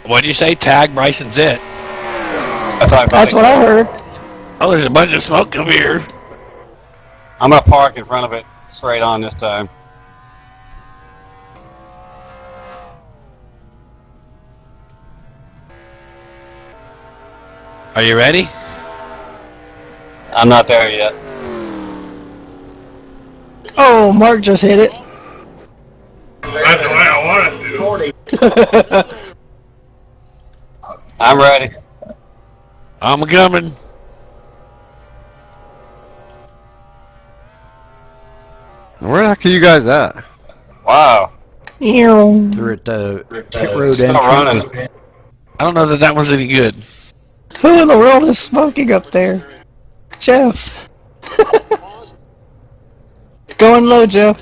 What'd you say? Tag Bryson's it. That's what I heard. Oh, there's a bunch of smoke over here. I'm gonna park in front of it straight on this time. Are you ready? I'm not there yet. Oh, Mark just hit it. That's the way I want it to. I'm ready. I'm coming. Where the heck are you guys at? Wow. They're at the pit road Still entrance. running. I don't know that that one's any good. Who in the world is smoking up there? Jeff. Going low, Jeff.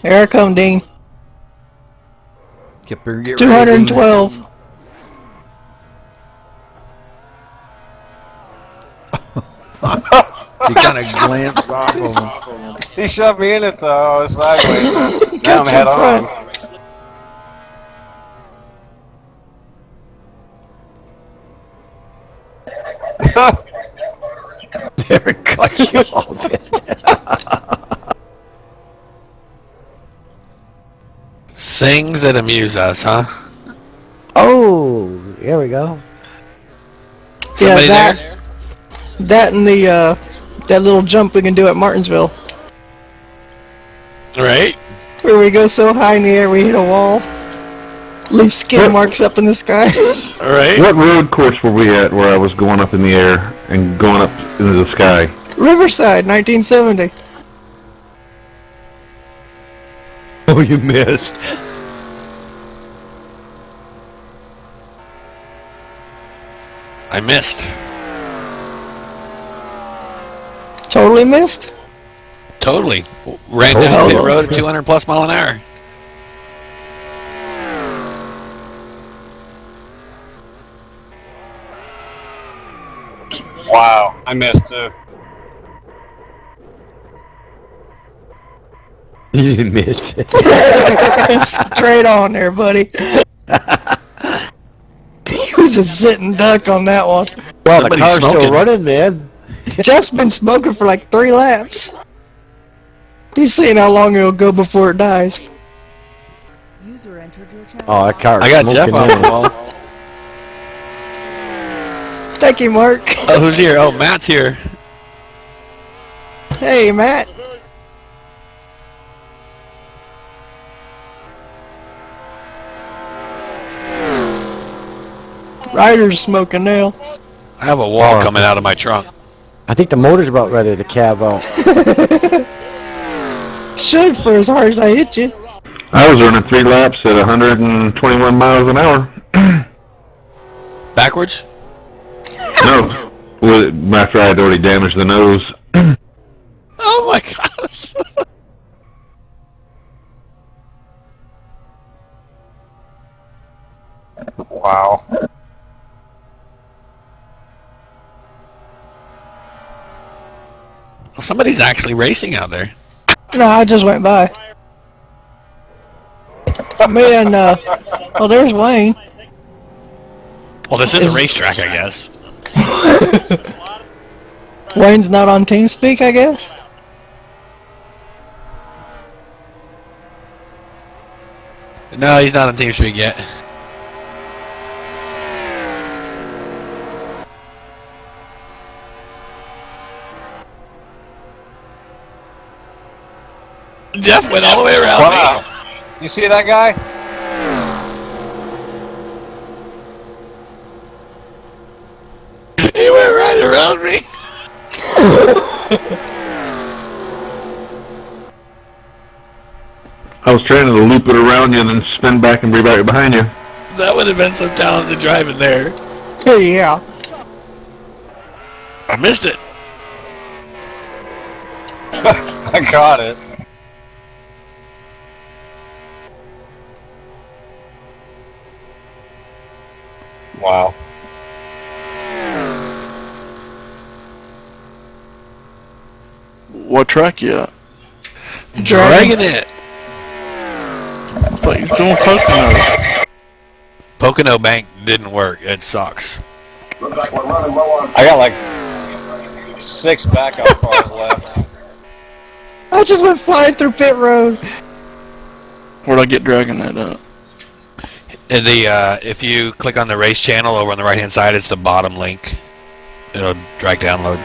Here I come, Dean. Get ready. 212. He kind of glanced off of him. He shoved me in it though. I was sideways. Now I'm head on. Derek cut you off. Things that amuse us, huh? Oh, here we go. Somebody yeah, there? that and the that little jump we can do at Martinsville, Right? where we go so high in the air we hit a wall, leave skid marks up in the sky. Right? What road course were we at where I was going up in the air and going up into the sky? Riverside, 1970. Oh, you missed. I missed. Totally missed. Totally. Ran down the pit road at 200 plus mile an hour. Wow, I missed too. You missed. Straight on there, buddy. He was a sitting duck on that one. Well, Somebody's the car's smoking. still running, man. Jeff's been smoking for like 3 laps. He's seeing how long it'll go before it dies. User entered your channel. Oh, that car's I got smoking Jeff on the now. wall. Thank you, Mark. Oh, who's here? Oh, Matt's here. Hey, Matt. Ryder's smoking now. I have a wall coming out of my trunk. I think the motor's about ready to cab out. Should for as hard as I hit you. I was running 3 laps at 121 miles an hour. Backwards? No, well, after I had already damaged the nose. Oh my gosh. Wow. Somebody's actually racing out there. No, I just went by. Me and, well, there's Wayne. Well, this is a racetrack, I guess. Wayne's not on TeamSpeak, I guess? No, he's not on TeamSpeak yet. Jeff went all the way around Wow. You see that guy? me. He went right around me. I was trying to loop it around you and then spin back and be right behind you. That would have been some talented driving there. Yeah. I missed it. I got it. Wow. What track you at? Dragonnett. I thought you was doing Pocono. Pocono Bank didn't work. It sucks. I got like 6 backup cars left. I just went flying through pit road. Where'd I get Dragonnett up? If you click on the race channel over on the right hand side, it's the bottom link. It'll drag download.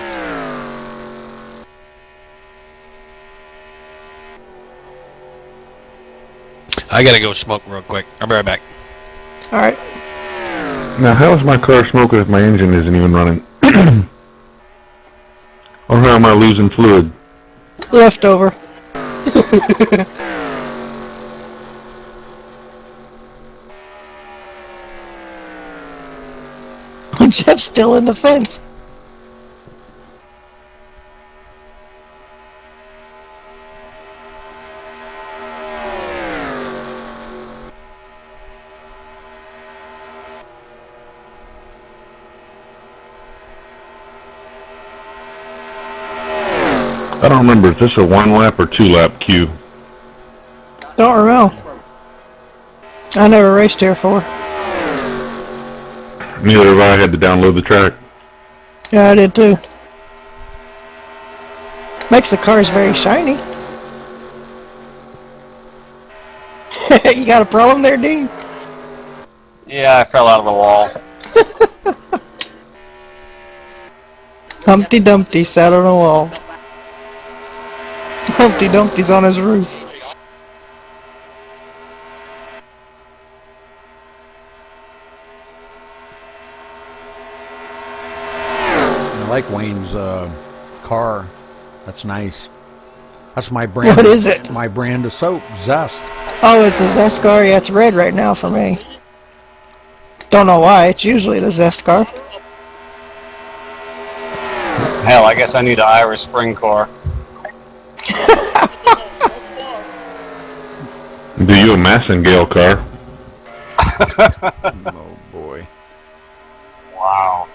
I gotta go smoke real quick. I'll be right back. Alright. Now, how is my car smoking if my engine isn't even running? Or how am I losing fluid? Leftover. Jeff's still in the fence. I don't remember, is this a 1-lap or 2-lap queue? Don't remember. I never raced here before. Neither have I. Had to download the track. Yeah, I did too. Makes the cars very shiny. You got a problem there, Dean? Yeah, I fell out of the wall. Humpty Dumpty sat on a wall. Humpty Dumpty's on his roof. I like Wayne's car. That's nice. That's my brand. What is it? My brand of soap, Zest. Oh, it's a Zest car. Yeah, it's red right now for me. Don't know why. It's usually the Zest car. Hell, I guess I need an Irish Spring car. Do you a Massengale car? Oh boy. Wow.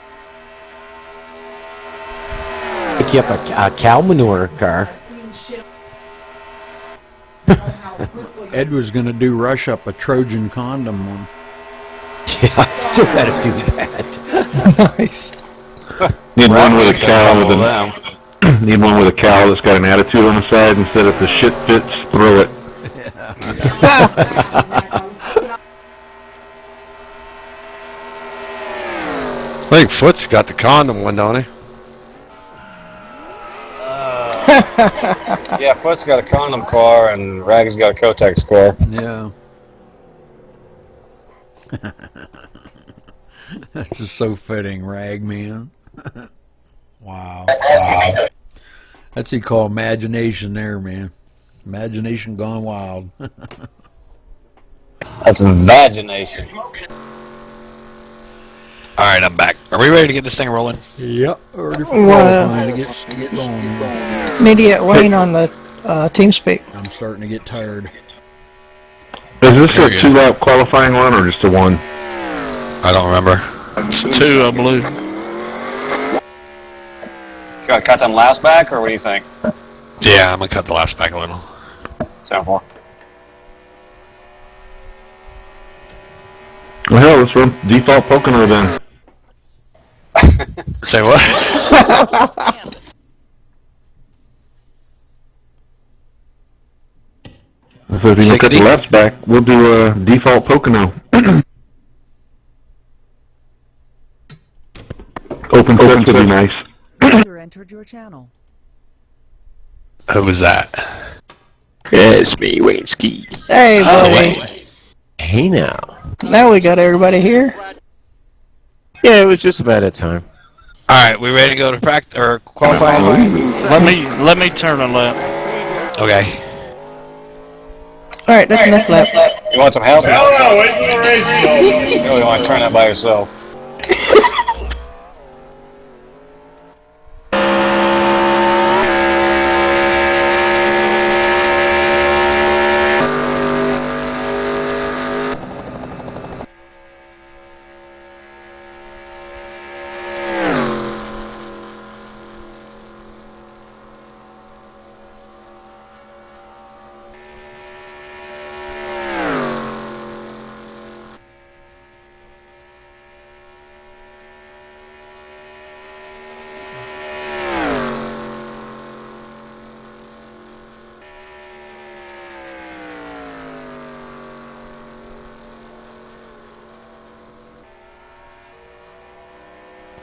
Pick you up a cow manure car. Ed was gonna do rush up a Trojan condom one. Yeah, I still gotta do that. Nice. Need one with a cow with them. Need one with a cow that's got an attitude on the side. Instead of the shit fits, throw it. I think Foot's got the condom one, don't he? Yeah, Foot's got a condom car and Raggy's got a Kotex car. Yeah. That's just so fitting, Rag man. Wow. That's what you call imagination there, man. Imagination gone wild. That's imagination. Alright, I'm back. Are we ready to get this thing rolling? Yep. Already for qualifying to get going. Need to get Wayne on the TeamSpeak. I'm starting to get tired. Is this Very a good. 2-lap qualifying run or just a 1? I don't remember. It's 2, I believe. Got to cut them last back, or what do you think? Yeah, I'm gonna cut the laps back a little. Sound for? Well, hell, let's run default Pocono then. Say what? So if you look at 60? the laps back, we'll do default Pocono. Open set would be nice. User entered your channel. Who was that? It's me, Wayne Ski. Hey, Oh, buddy. wait. Hey now. Now we got everybody here. Yeah, it was just about that time. Alright, we ready to go to practice or qualifying? Let me turn a lap. Okay. Alright, that's enough lap. You want some help? You really want to turn that by yourself.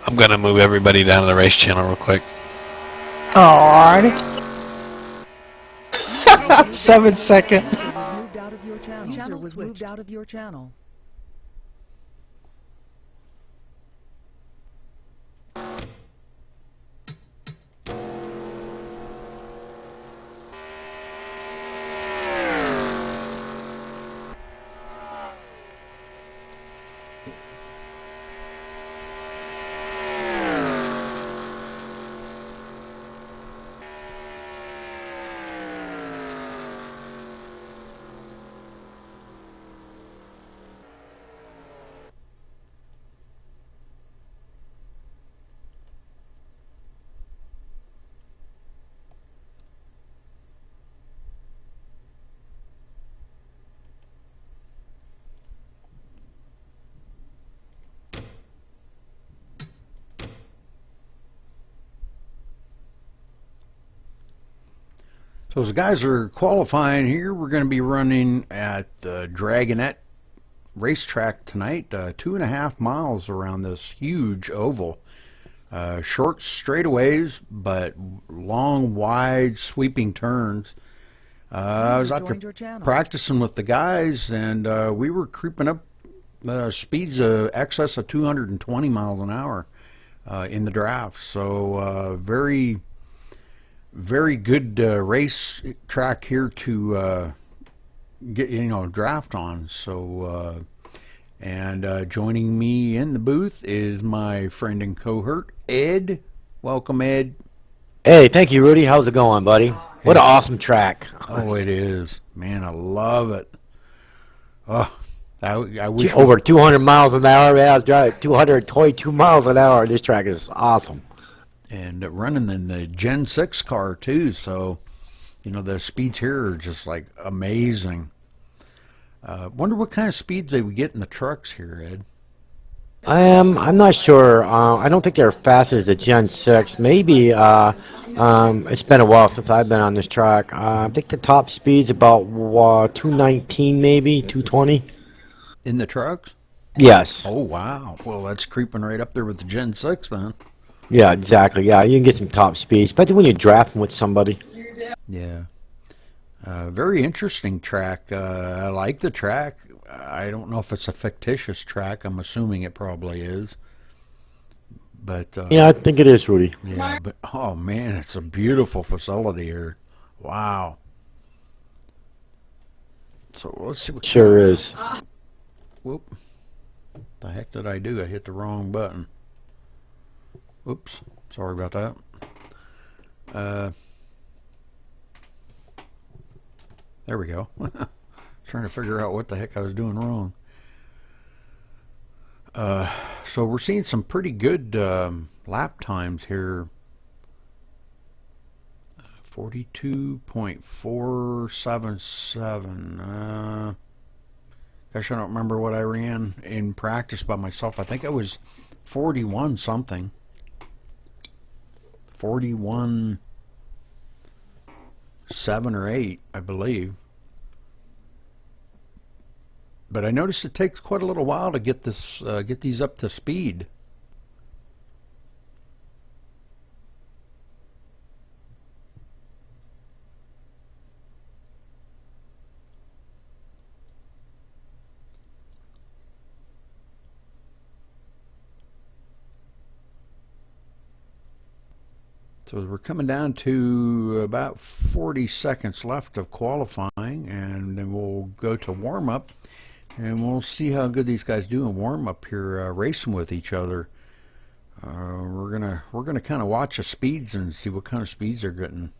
I'm gonna move everybody down to the race channel real quick. Alrighty. 7 seconds. User was moved out of your channel. User was moved out of your channel. So as the guys are qualifying here, we're going to be running at the Dragonnett racetrack tonight. 2.5 miles around this huge oval. Short straightaways, but long, wide, sweeping turns. I was out there practicing with the guys, and we were creeping up speeds excess of 220 miles an hour in the draft. So very good race track here to get draft on. So and joining me in the booth is my friend and cohort Ed. Welcome, Ed. Hey, thank you, Rudy. How's it going, buddy? What an awesome track. Oh, it is, man. I love it. Oh, I wish over 200 miles an hour. Yeah, I was driving 222 miles an hour. This track is awesome. And running in the Gen 6 car too, so the speeds here are just like amazing. Wonder what kind of speeds they would get in the trucks here, Ed. I'm not sure. I don't think they're as fast as the Gen 6. Maybe it's been a while since I've been on this track. I think the top speed's about 219, maybe 220. In the trucks? Yes. Oh wow. Well, that's creeping right up there with the Gen 6 then. Yeah, exactly. Yeah, you can get some top speed, especially when you're drafting with somebody. Yeah. Very interesting track. I like the track. I don't know if it's a fictitious track. I'm assuming it probably is. But yeah, I think it is, Rudy. Yeah, but oh man, it's a beautiful facility here. Wow. So let's see what sure is. Whoop. The heck did I do? I hit the wrong button. Oops, sorry about that. There we go. Trying to figure out what the heck I was doing wrong. So we're seeing some pretty good lap times here. 42.477. Gosh, I don't remember what I ran in practice by myself. I think I was 41 something. 41 7 or 8, I believe. But I noticed it takes quite a little while to get these up to speed. So we're coming down to about 40 seconds left of qualifying, and then we'll go to warm-up, and we'll see how good these guys do in warm-up here, racing with each other. We're gonna kind of watch the speeds and see what kind of speeds they're getting.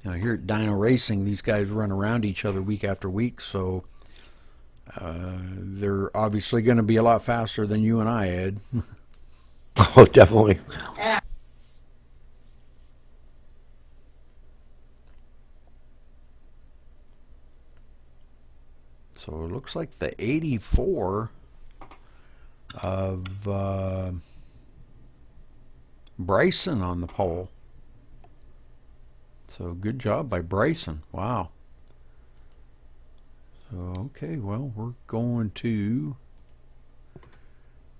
Now here at Dyno Racing, these guys run around each other week after week, so they're obviously going to be a lot faster than you and I, Ed. Oh, definitely. So it looks like the 84 of Bryson on the pole. So good job by Bryson. Wow. Okay, well, we're going to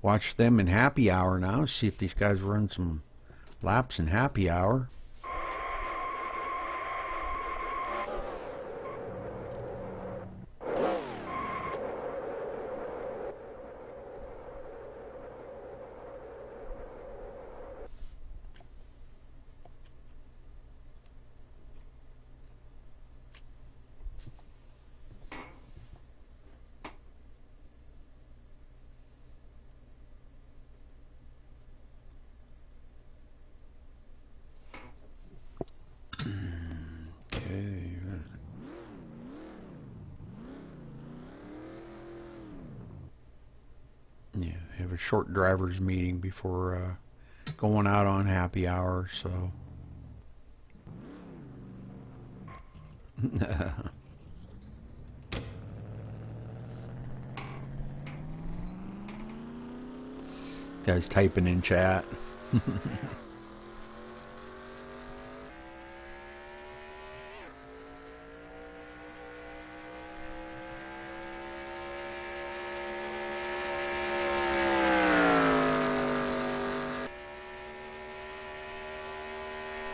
watch them in happy hour now. See if these guys run some laps in happy hour. Yeah, have a short driver's meeting before going out on happy hour, so. Guys typing in chat.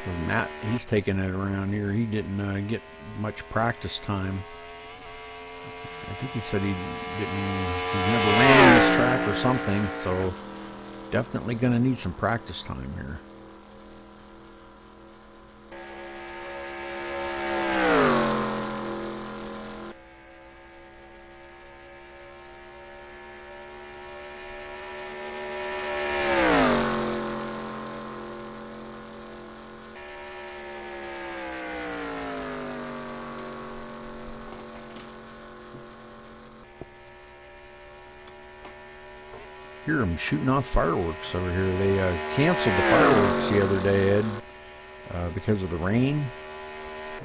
So Matt, he's taking it around here. He didn't get much practice time. I think he said he's never ran this track or something, so definitely going to need some practice time here. Hear them shooting off fireworks over here. They canceled the fireworks the other day, Ed, because of the rain,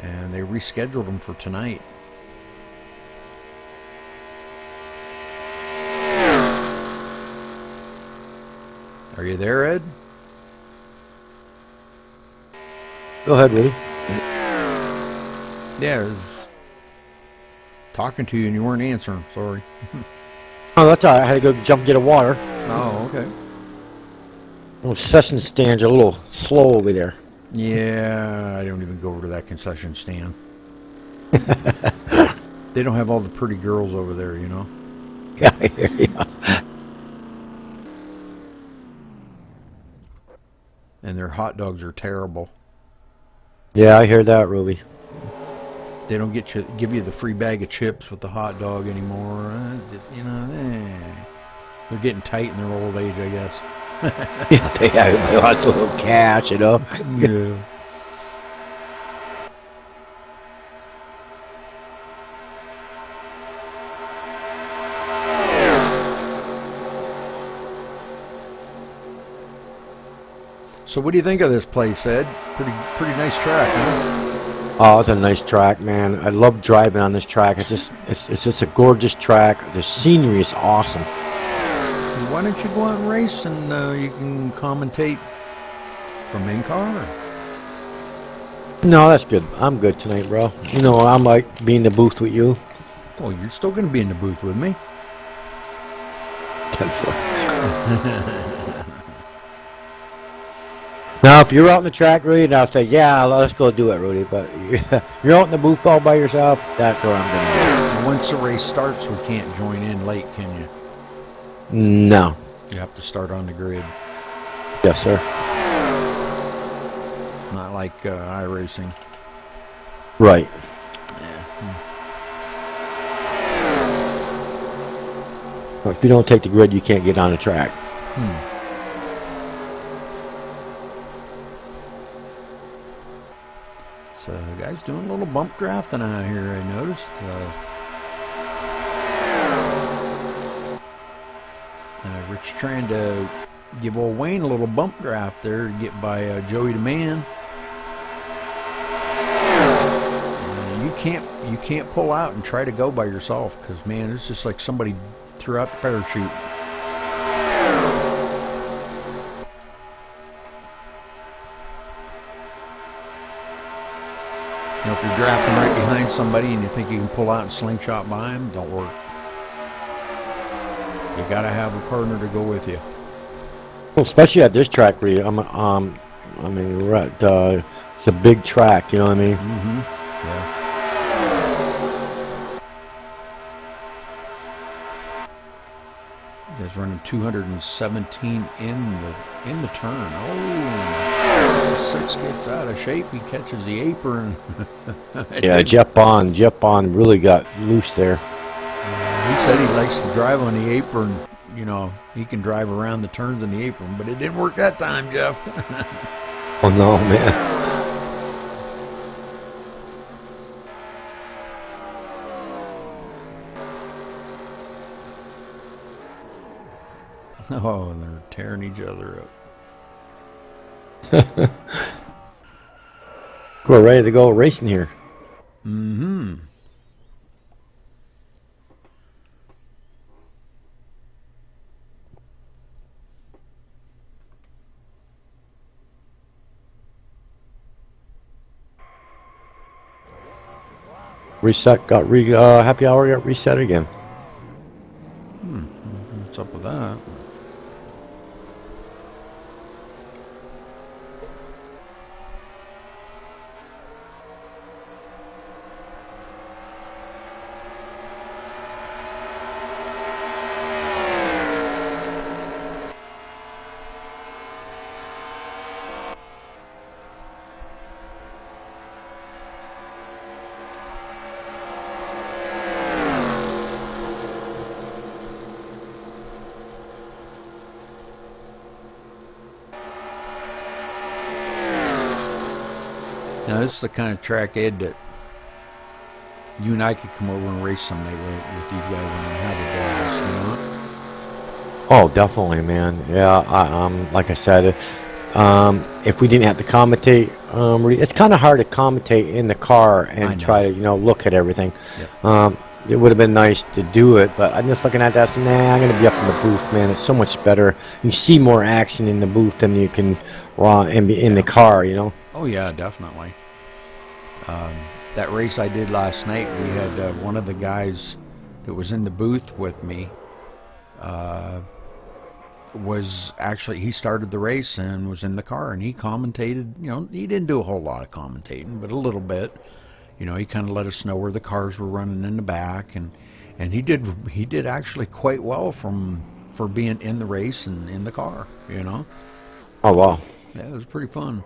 and they rescheduled them for tonight. Are you there, Ed? Go ahead, Woody. Yeah, I was talking to you and you weren't answering. Sorry. Oh, that's all right. I had to go jump get a water. Oh, okay. Well, concession stands are a little slow over there. Yeah, I don't even go over to that concession stand. They don't have all the pretty girls over there, you know? Yeah, I hear you. And their hot dogs are terrible. Yeah, I hear that, Ruby. They don't give you the free bag of chips with the hot dog anymore. You know, they're getting tight in their old age, I guess. Yeah, they have lots of little cash, you know? Yeah. So what do you think of this place, Ed? Pretty nice track, huh? Oh, it's a nice track, man. I love driving on this track. It's just a gorgeous track. The scenery is awesome. Why don't you go out and race and you can commentate from in-car? No, that's good. I'm good tonight, bro. You know, I'm like being in the booth with you. Well, you're still going to be in the booth with me. Now, if you're out on the track, Rudy, and I'll say, yeah, let's go do it, Rudy. But you're out in the booth all by yourself, that's where I'm going to go. Once the race starts, we can't join in late, can you? No. You have to start on the grid. Yes, sir. Not like iRacing. Right. Yeah. Well, if you don't take the grid, you can't get on the track. So, guys doing a little bump drafting out here, I noticed. Rich trying to give old Wayne a little bump draft there to get by Joey the Man. You can't pull out and try to go by yourself because, man, it's just like somebody threw out the parachute. know, if you're drafting right behind somebody and you think you can pull out and slingshot by them, don't work. You got to have a partner to go with you. Well, especially at this track, where I mean, we're at, it's a big track, you know what I mean? Mm-hmm. Yeah. He's running 217 in the turn. Oh, 6 gets out of shape. He catches the apron. Yeah, Jeff Bond really got loose there. He said he likes to drive on the apron. You know, he can drive around the turns in the apron, but it didn't work that time, Jeff. Oh no, man. Oh, and they're tearing each other up. We're ready to go racing here. Mm-hmm. Reset, happy hour got reset again. What's up with that? Now, this is the kind of track, Ed, that you and I could come over and race someday with these guys and have a blast, you know? Oh, definitely, man. Yeah, like I said, if we didn't have to commentate, it's kind of hard to commentate in the car and try to, you know, look at everything. Yep. It would have been nice to do it, but I'm just looking at that, so nah, I'm going to be up in the booth, man. It's so much better. You see more action in the booth than you can in the car, you know? Oh, yeah, definitely. That race I did last night, we had one of the guys that was in the booth with me was actually, he started the race and was in the car, and he commentated. You know, he didn't do a whole lot of commentating, but a little bit. You know, he kind of let us know where the cars were running in the back, and he did actually quite well for being in the race and in the car, you know. Oh, wow. Yeah, it was pretty fun.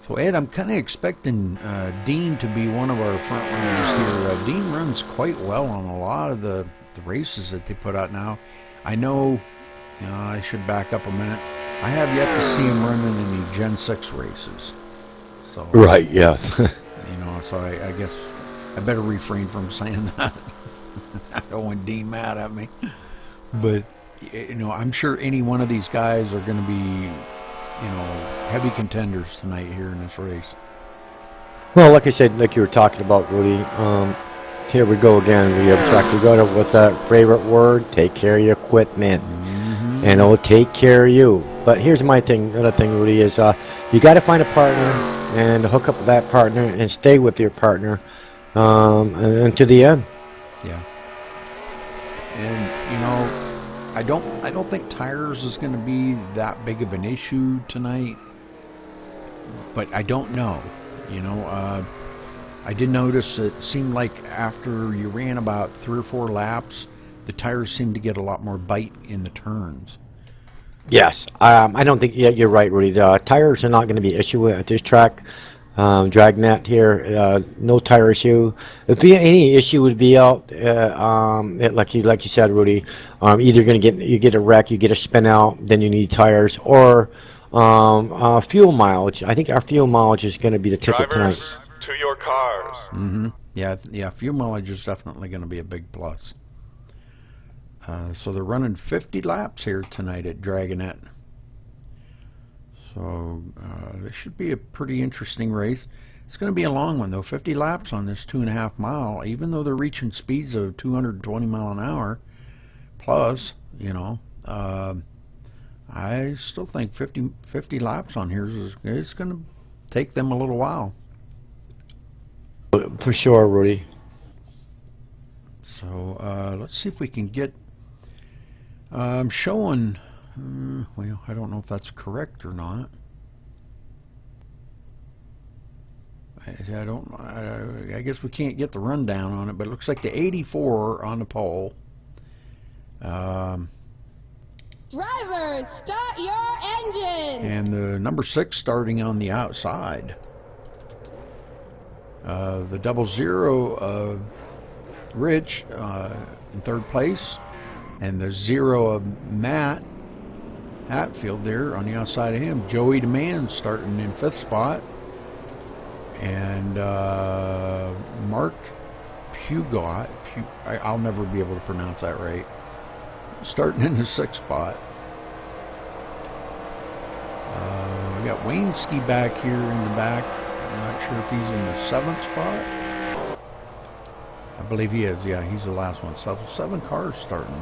So, Ed, I'm kind of expecting Dean to be one of our front runners here. Dean runs quite well on a lot of the races that they put out now. I know, I should back up a minute. I have yet to see him running any Gen 6 races. So, right, yeah. You know, so I guess I better refrain from saying that. I don't want Dean mad at me. But, you know, I'm sure any one of these guys are going to be, you know, heavy contenders tonight here in this race. Well, like I said, like you were talking about, Rudy, here we go again. We have track. We go to, what's that favorite word? Take care of your equipment. Mm-hmm. And it'll take care of you. But here's my thing, another thing, Rudy, is you got to find a partner and hook up with that partner and stay with your partner and to the end. Yeah. And, you know, I don't think tires is going to be that big of an issue tonight, but I don't know. You know, I did notice it seemed like after you ran about 3 or 4 laps, the tires seemed to get a lot more bite in the turns. Yes, I don't think. Yeah, you're right, Rudy. The tires are not going to be an issue at this track. Dragonnett here, no tire issue. If any issue would be out, like you said, Rudy, either going to get a wreck, you get a spin out, then you need tires, or fuel mileage. I think our fuel mileage is going to be the ticket tonight. To your cars. Mm-hmm. Yeah. Fuel mileage is definitely going to be a big plus. So they're running 50 laps here tonight at Dragonnett. So this should be a pretty interesting race. It's going to be a long one, though. 50 laps on this 2.5 mile. Even though they're reaching speeds of 220 mile an hour, plus, you know. I still think 50 laps on here is it's going to take them a little while. For sure, Rudy. So let's see if we can get. I'm showing. Well, I don't know if that's correct or not. I guess we can't get the rundown on it, but it looks like the 84 on the pole. Drivers, start your engines! And the number 6 starting on the outside. The 00 Rich in 3rd place, and the 0 of Matt Hatfield there on the outside of him. Joey Demand starting in 5th spot, and Mark Pugot, I'll never be able to pronounce that right, starting in the 6th spot. We got Wayneski back here in the back. I'm not sure if he's in the 7th spot. I believe he is. Yeah, he's the last one. So 7 cars starting.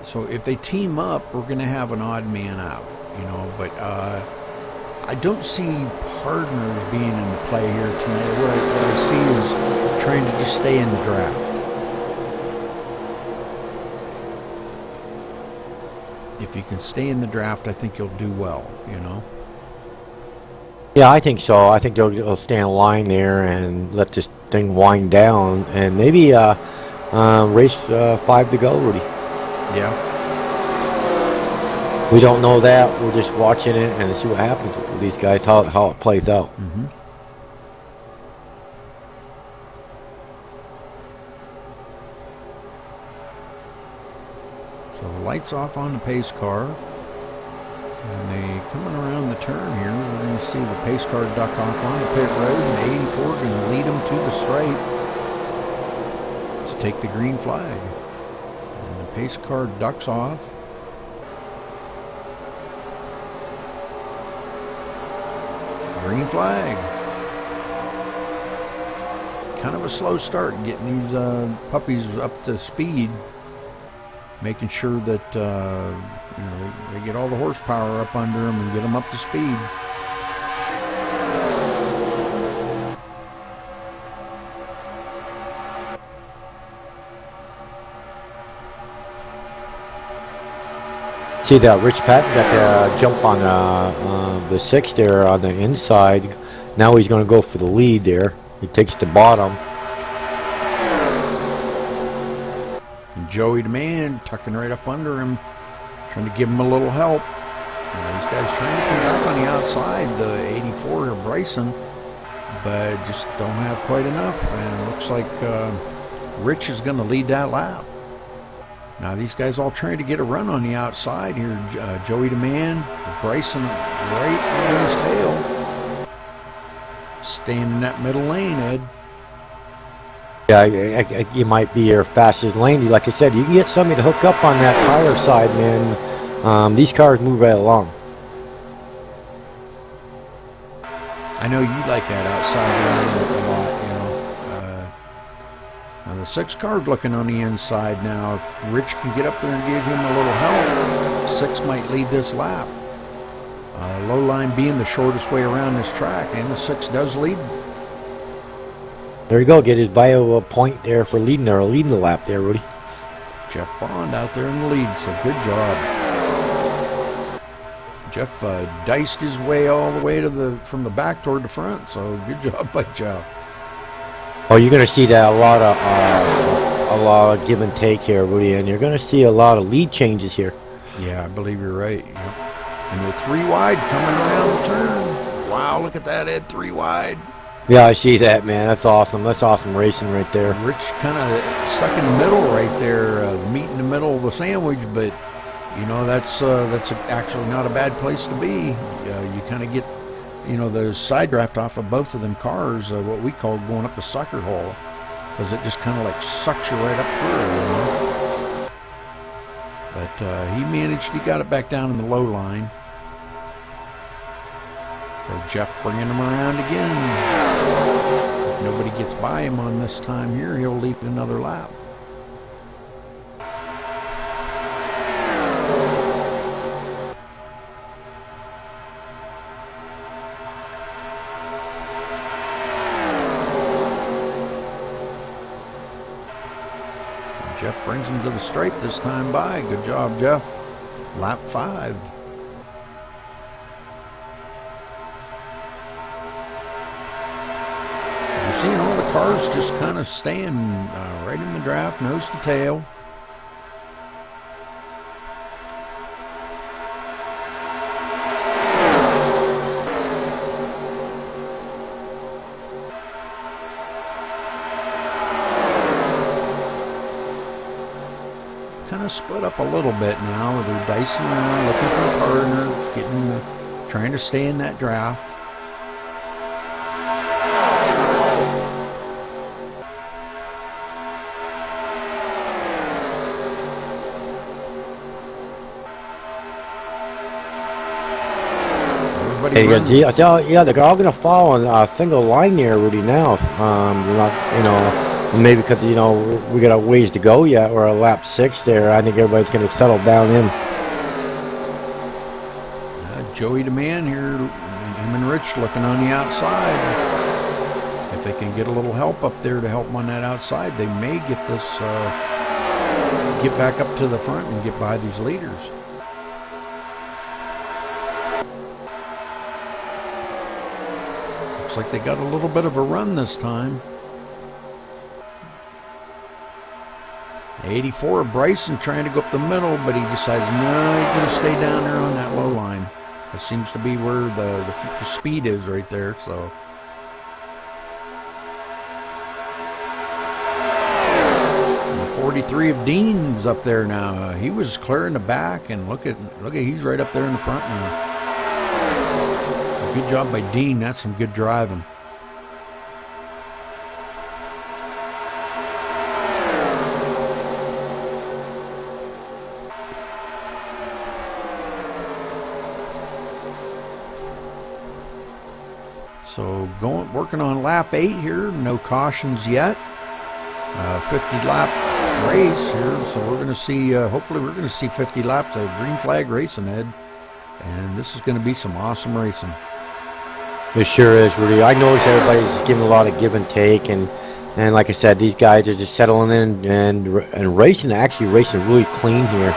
So if they team up, we're going to have an odd man out, you know. But I don't see partners being in the play here tonight. What I see is trying to just stay in the draft. If you can stay in the draft, I think you'll do well, you know. Yeah, I think so. I think they'll stay in line there and let this thing wind down, and maybe race 5 to go, Rudy. Yeah. We don't know that. We're just watching it and see what happens with these guys, how it plays out. Mm-hmm. So the lights off on the pace car. And they coming around the turn here. We're going to see the pace car duck off on the pit road, and the 84 going to lead them to the straight to take the green flag. And the pace car ducks off. Green flag. Kind of a slow start getting these puppies up to speed, making sure that you know, they get all the horsepower up under them and get them up to speed. See that Rich Patton got the jump on the 6 there on the inside. Now he's going to go for the lead there. He takes the bottom. And Joey Demand tucking right up under him, trying to give him a little help. These guys trying to come back on the outside, the 84 of Bryson, but just don't have quite enough. And it looks like Rich is going to lead that lap. Now these guys all trying to get a run on the outside here. Joey Demand, Bryson right on his tail. Staying in that middle lane, Ed. Yeah, you might be your fastest lane. Like I said, you can get somebody to hook up on that tire side, man. These cars move right along. I know you like that outside lane a lot, you know. Now the 6 car looking on the inside now. If Rich can get up there and give him a little help, 6 might lead this lap. Low line being the shortest way around this track, and the 6 does lead. There you go. Get his bio point there for leading the lap there, Rudy. Jeff Bond out there in the lead, so good job. Jeff diced his way all the way to from the back toward the front, so good job by Jeff. Oh, you're going to see that a lot of give and take here, Rudy, and you're going to see a lot of lead changes here. Yeah, I believe you're right. Yep. And with 3 wide coming around the turn. Wow, look at that, Ed, 3 wide. Yeah, I see that, man. That's awesome. That's awesome racing right there. Rich kind of stuck in the middle right there, the meat in the middle of the sandwich, but you know that's actually not a bad place to be. You kind of get, you know, the side draft off of both of them cars, what we call going up the sucker hole, because it just kind of like sucks you right up through, you know. But he got it back down in the low line. So Jeff bringing him around again. If nobody gets by him on this time here, he'll lead another lap. Jeff brings him to the stripe this time by. Good job, Jeff. Lap 5. You're seeing all the cars just kind of staying right in the draft, nose to tail. Kind of split up a little bit now. They're dicing around, looking for a partner, trying to stay in that draft. Hey, yeah, they're all gonna fall on a single line there, Rudy. Now, you're not, maybe because we got a ways to go yet. We're at lap 6 there. I think everybody's gonna settle down in. Joey DeMann here, him and Rich looking on the outside. If they can get a little help up there to help them on that outside, they may get this, get back up to the front and get by these leaders. Looks like they got a little bit of a run this time. 84 of Bryson trying to go up the middle, but he decides, no, he's going to stay down there on that low line. It seems to be where the speed is right there, so. And 43 of Dean's up there now. He was clearing the back, and look at he's right up there in the front now. Good job by Dean. That's some good driving. So working on lap 8 here. No cautions yet. 50 lap race here. So we're going to see. Hopefully, we're going to see 50 laps of green flag racing, Ed. And this is going to be some awesome racing. It sure is, Rudy. I noticed everybody's giving a lot of give and take, and like I said, these guys are just settling in and racing. Actually, racing really clean here.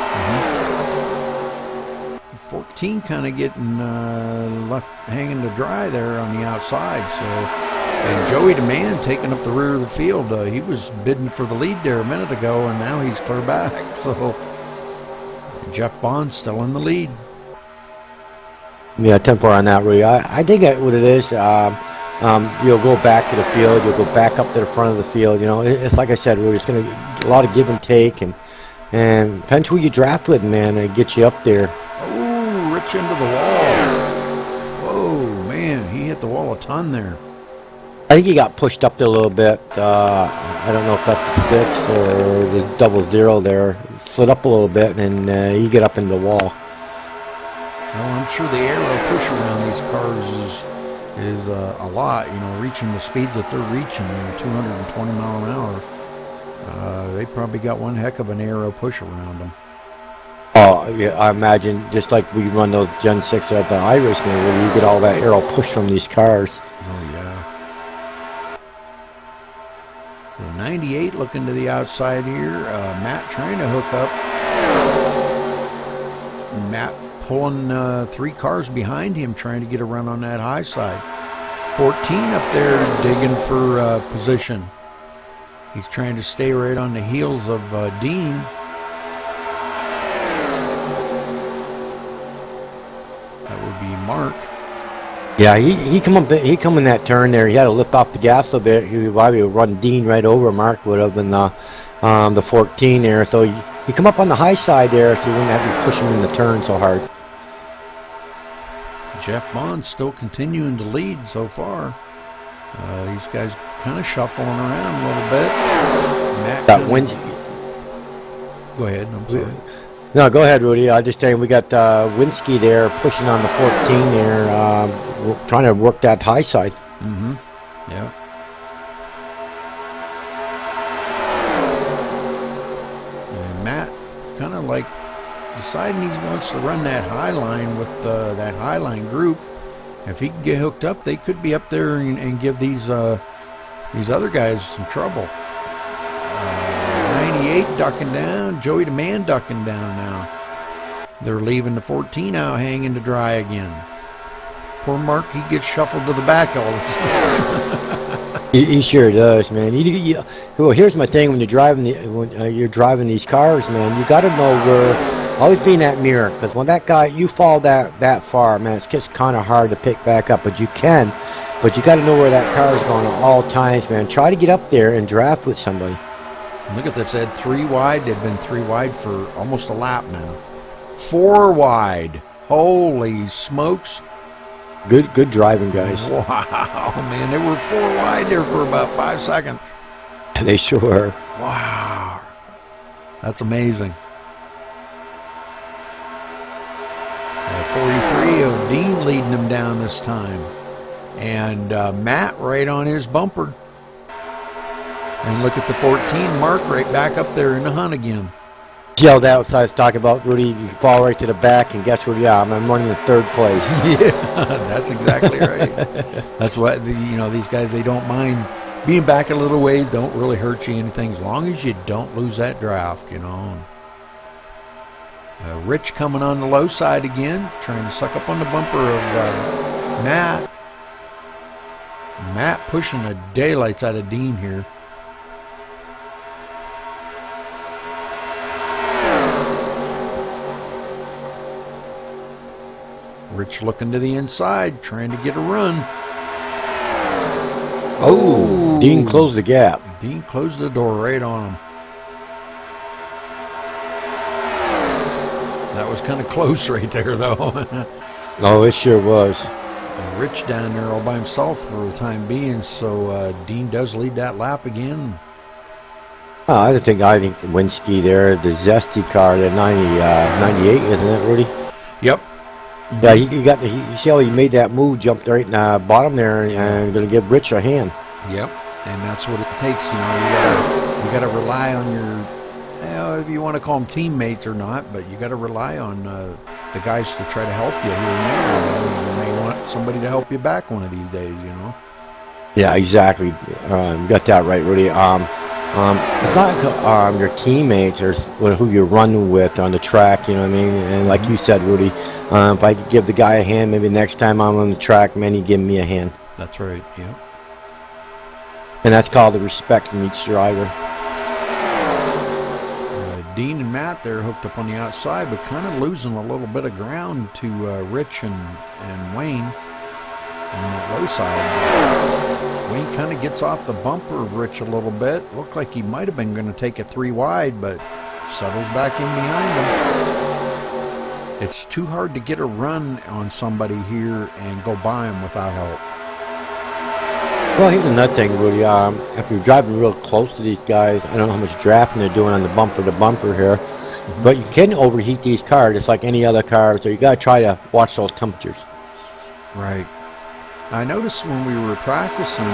14 kind of getting left hanging to dry there on the outside. So, and Joey DeMann taking up the rear of the field. He was bidding for the lead there a minute ago, and now he's clear back. So, Jeff Bond still in the lead. Yeah, 10-4 on that, Rudy. I think what it is, you'll go back to the field, you'll go back up to the front of the field. It's like I said, Rudy, it's going to be a lot of give and take, and depends who you draft with, man, and get you up there. Oh, Rich into the wall. Whoa, man, he hit the wall a ton there. I think he got pushed up there a little bit. I don't know if that's the 6 or the double zero there. Slid up a little bit, and you get up into the wall. Well, I'm sure the aero push around these cars is a lot, reaching the speeds that they're reaching, 220 mile an hour. They probably got one heck of an aero push around them. Oh, yeah, I imagine just like we run those Gen 6 at the iRacing, where you get all that aero push from these cars. Oh, yeah. So 98 looking to the outside here. Matt trying to hook up. Matt pulling 3 cars behind him, trying to get a run on that high side. 14 up there digging for position. He's trying to stay right on the heels of Dean. That would be Mark. Yeah, he come in that turn there. He had to lift off the gas a little bit. He would probably run Dean right over. Mark would have been the 14 there. So he come up on the high side there, so you wouldn't have to push him in the turn so hard. Jeff Bond still continuing to lead so far. These guys kind of shuffling around a little bit. Matt That wind. Go ahead. I'm sorry. No, go ahead, Rudy. I just saying we got Winsky there pushing on the 14 there, trying to work that high side. Mm-hmm. Yeah. And Matt kind of like deciding he wants to run that high line with that high line group. If he can get hooked up, they could be up there and give these other guys some trouble. 98 ducking down. Joey the Man ducking down now. They're leaving the 14 out hanging to dry again. Poor Mark, he gets shuffled to the back all the time. He sure does, man. Well, here's my thing: when you're driving you're driving these cars, man, you got to know where. Always be in that mirror, because when that guy you fall that far, man, it's just kind of hard to pick back up. But you can, but you got to know where that car is going at all times, man. Try to get up there and draft with somebody. Look at this, Ed. 3 wide. They've been 3 wide for almost a lap now. 4 wide. Holy smokes. Good driving, guys. Wow, man. They were 4 wide there for about 5 seconds. They sure are. Wow. That's amazing. 43 of Dean leading them down this time. And Matt right on his bumper. And look at the 14, Mark right back up there in the hunt again. Yelled out, so I was talking about, Rudy, you fall right to the back, and guess what? Yeah, I'm running in 3rd place. Yeah, that's exactly right. That's what, these guys, they don't mind being back a little ways, don't really hurt you anything, as long as you don't lose that draft, Rich coming on the low side again, trying to suck up on the bumper of Matt. Matt pushing the daylights out of Dean here. Rich looking to the inside, trying to get a run. Oh! Dean closed the gap. Dean closed the door right on him. That was kind of close right there, though. Oh, it sure was. Rich down there all by himself for the time being, so Dean does lead that lap again. Oh, I think Winsky there, the zesty car, the 98, isn't it, Rudy? Yep. Yeah, you see how he made that move, jumped right in the bottom there, and going to give Rich a hand. Yep, and that's what it takes. You got to rely on your, if you want to call them teammates or not, but you got to rely on the guys to try to help you here and there. You may want somebody to help you back one of these days. Yeah, exactly. You got that right, Rudy. It's not your teammates or who you're running with on the track. You know what I mean? And like you said, Rudy. If I could give the guy a hand, maybe next time I'm on the track, man, he'd give me a hand. That's right, yeah. And that's called the respect from each driver. Dean and Matt, they're hooked up on the outside, but kind of losing a little bit of ground to Rich and Wayne on that low side. Wayne kind of gets off the bumper of Rich a little bit. Looked like he might have been going to take it 3 wide, but settles back in behind him. It's too hard to get a run on somebody here and go by them without help. Well, here's another thing, Rudy. If you're driving real close to these guys, I don't know how much drafting they're doing on the bumper to bumper here, but you can overheat these cars just like any other car, so you got to try to watch those temperatures. Right. I noticed when we were practicing,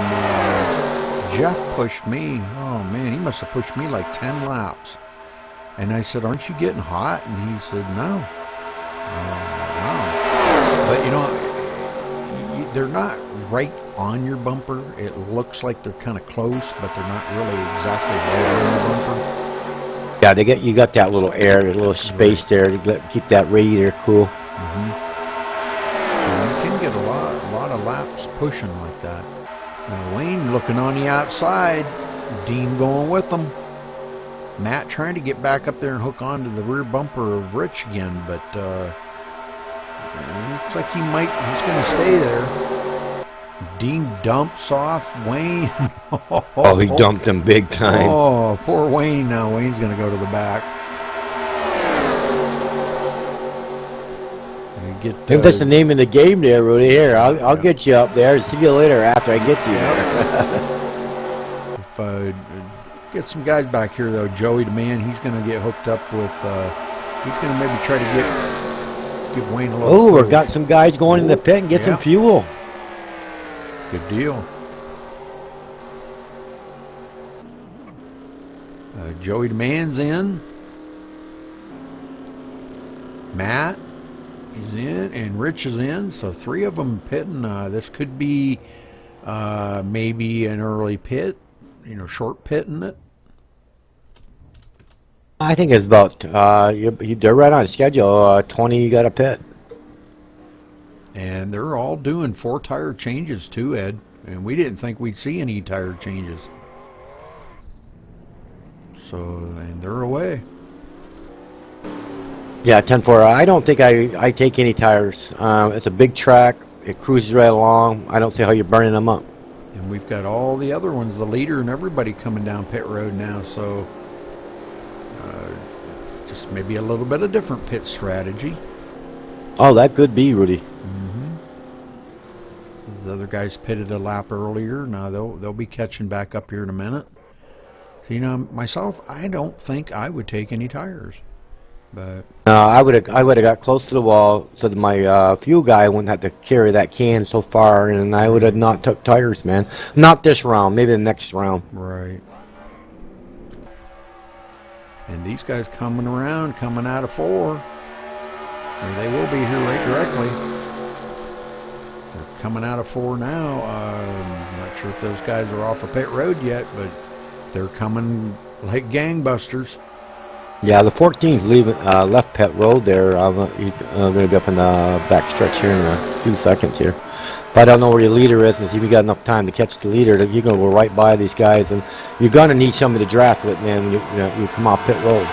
Jeff pushed me. Oh, man, he must have pushed me like 10 laps. And I said, aren't you getting hot? And he said, no. Wow. But they're not right on your bumper. It looks like they're kind of close, but they're not really exactly right on your bumper. Yeah, you got that little air, a little space there to keep that radiator cool. Mm-hmm. So you can get a lot of laps pushing like that. Now Wayne looking on the outside, Dean going with them. Matt trying to get back up there and hook onto the rear bumper of Rich again, but looks like he's going to stay there. Dean dumps off Wayne. Oh, he dumped him big time. Oh, poor Wayne. Now Wayne's going to go to the back. Maybe that's the name of the game there, Rudy. Here, I'll get you up there. See you later after I get you. Get some guys back here, though. Joey the Man, he's going to get hooked up with He's going to maybe try to give Wayne a little Oh, push. we've got some guys going in the pit and get some fuel. Good deal. Joey Demand's in. Matt is in, and Rich is in. So 3 of them pitting. This could be maybe an early pit, short pitting it. I think it's about, they're right on schedule. 20 you got a pit. And they're all doing 4 tire changes too, Ed. And we didn't think we'd see any tire changes. So, and they're away. Yeah, 10-4. I don't think I take any tires. It's a big track. It cruises right along. I don't see how you're burning them up. And we've got all the other ones, the leader and everybody coming down pit road now. So, just maybe a little bit of different pit strategy. Oh, that could be, Rudy. The other guys pitted a lap earlier. Now they'll be catching back up here in a minute. So, myself, I don't think I would take any tires. But I would have got close to the wall so that my fuel guy wouldn't have to carry that can so far, and I would have not took tires, man. Not this round, maybe the next round. Right. And these guys coming out of 4. Or they will be here right directly. They're coming out of 4 now. I'm not sure if those guys are off of pit road yet, but they're coming like gangbusters. Yeah, the 14's leaving left pit road there. I'm going to be up in the back stretch here in a few seconds here. But I don't know where your leader is, and if you got enough time to catch the leader, you're going to go right by these guys, and you're going to need somebody to draft with, man, when you come off pit road.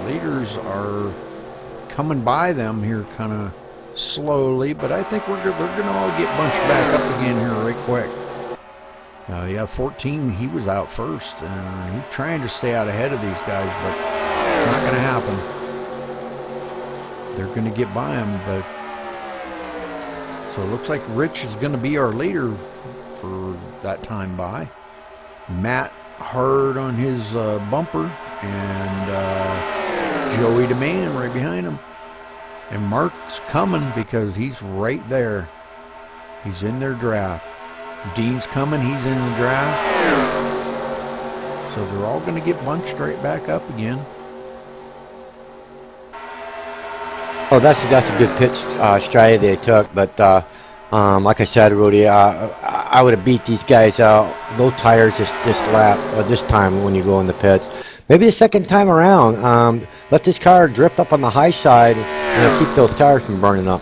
Leaders are coming by them here kind of slowly, but I think they're going to all get bunched back up again here right quick. Yeah, 14, he was out first. He's trying to stay out ahead of these guys, but it's not going to happen. They're going to get by him, but so it looks like Rich is going to be our leader for that time by. Matt hard on his bumper, and Joey Demand right behind him. And Mark's coming because he's right there. He's in their draft. Dean's coming, he's in the draft. So they're all going to get bunched right back up again. Oh, that's a good pitch strategy they took, but like I said, Rudy, I would have beat these guys out. Those tires this lap, or this time when you go in the pits. Maybe the second time around, let this car drift up on the high side and keep those tires from burning up.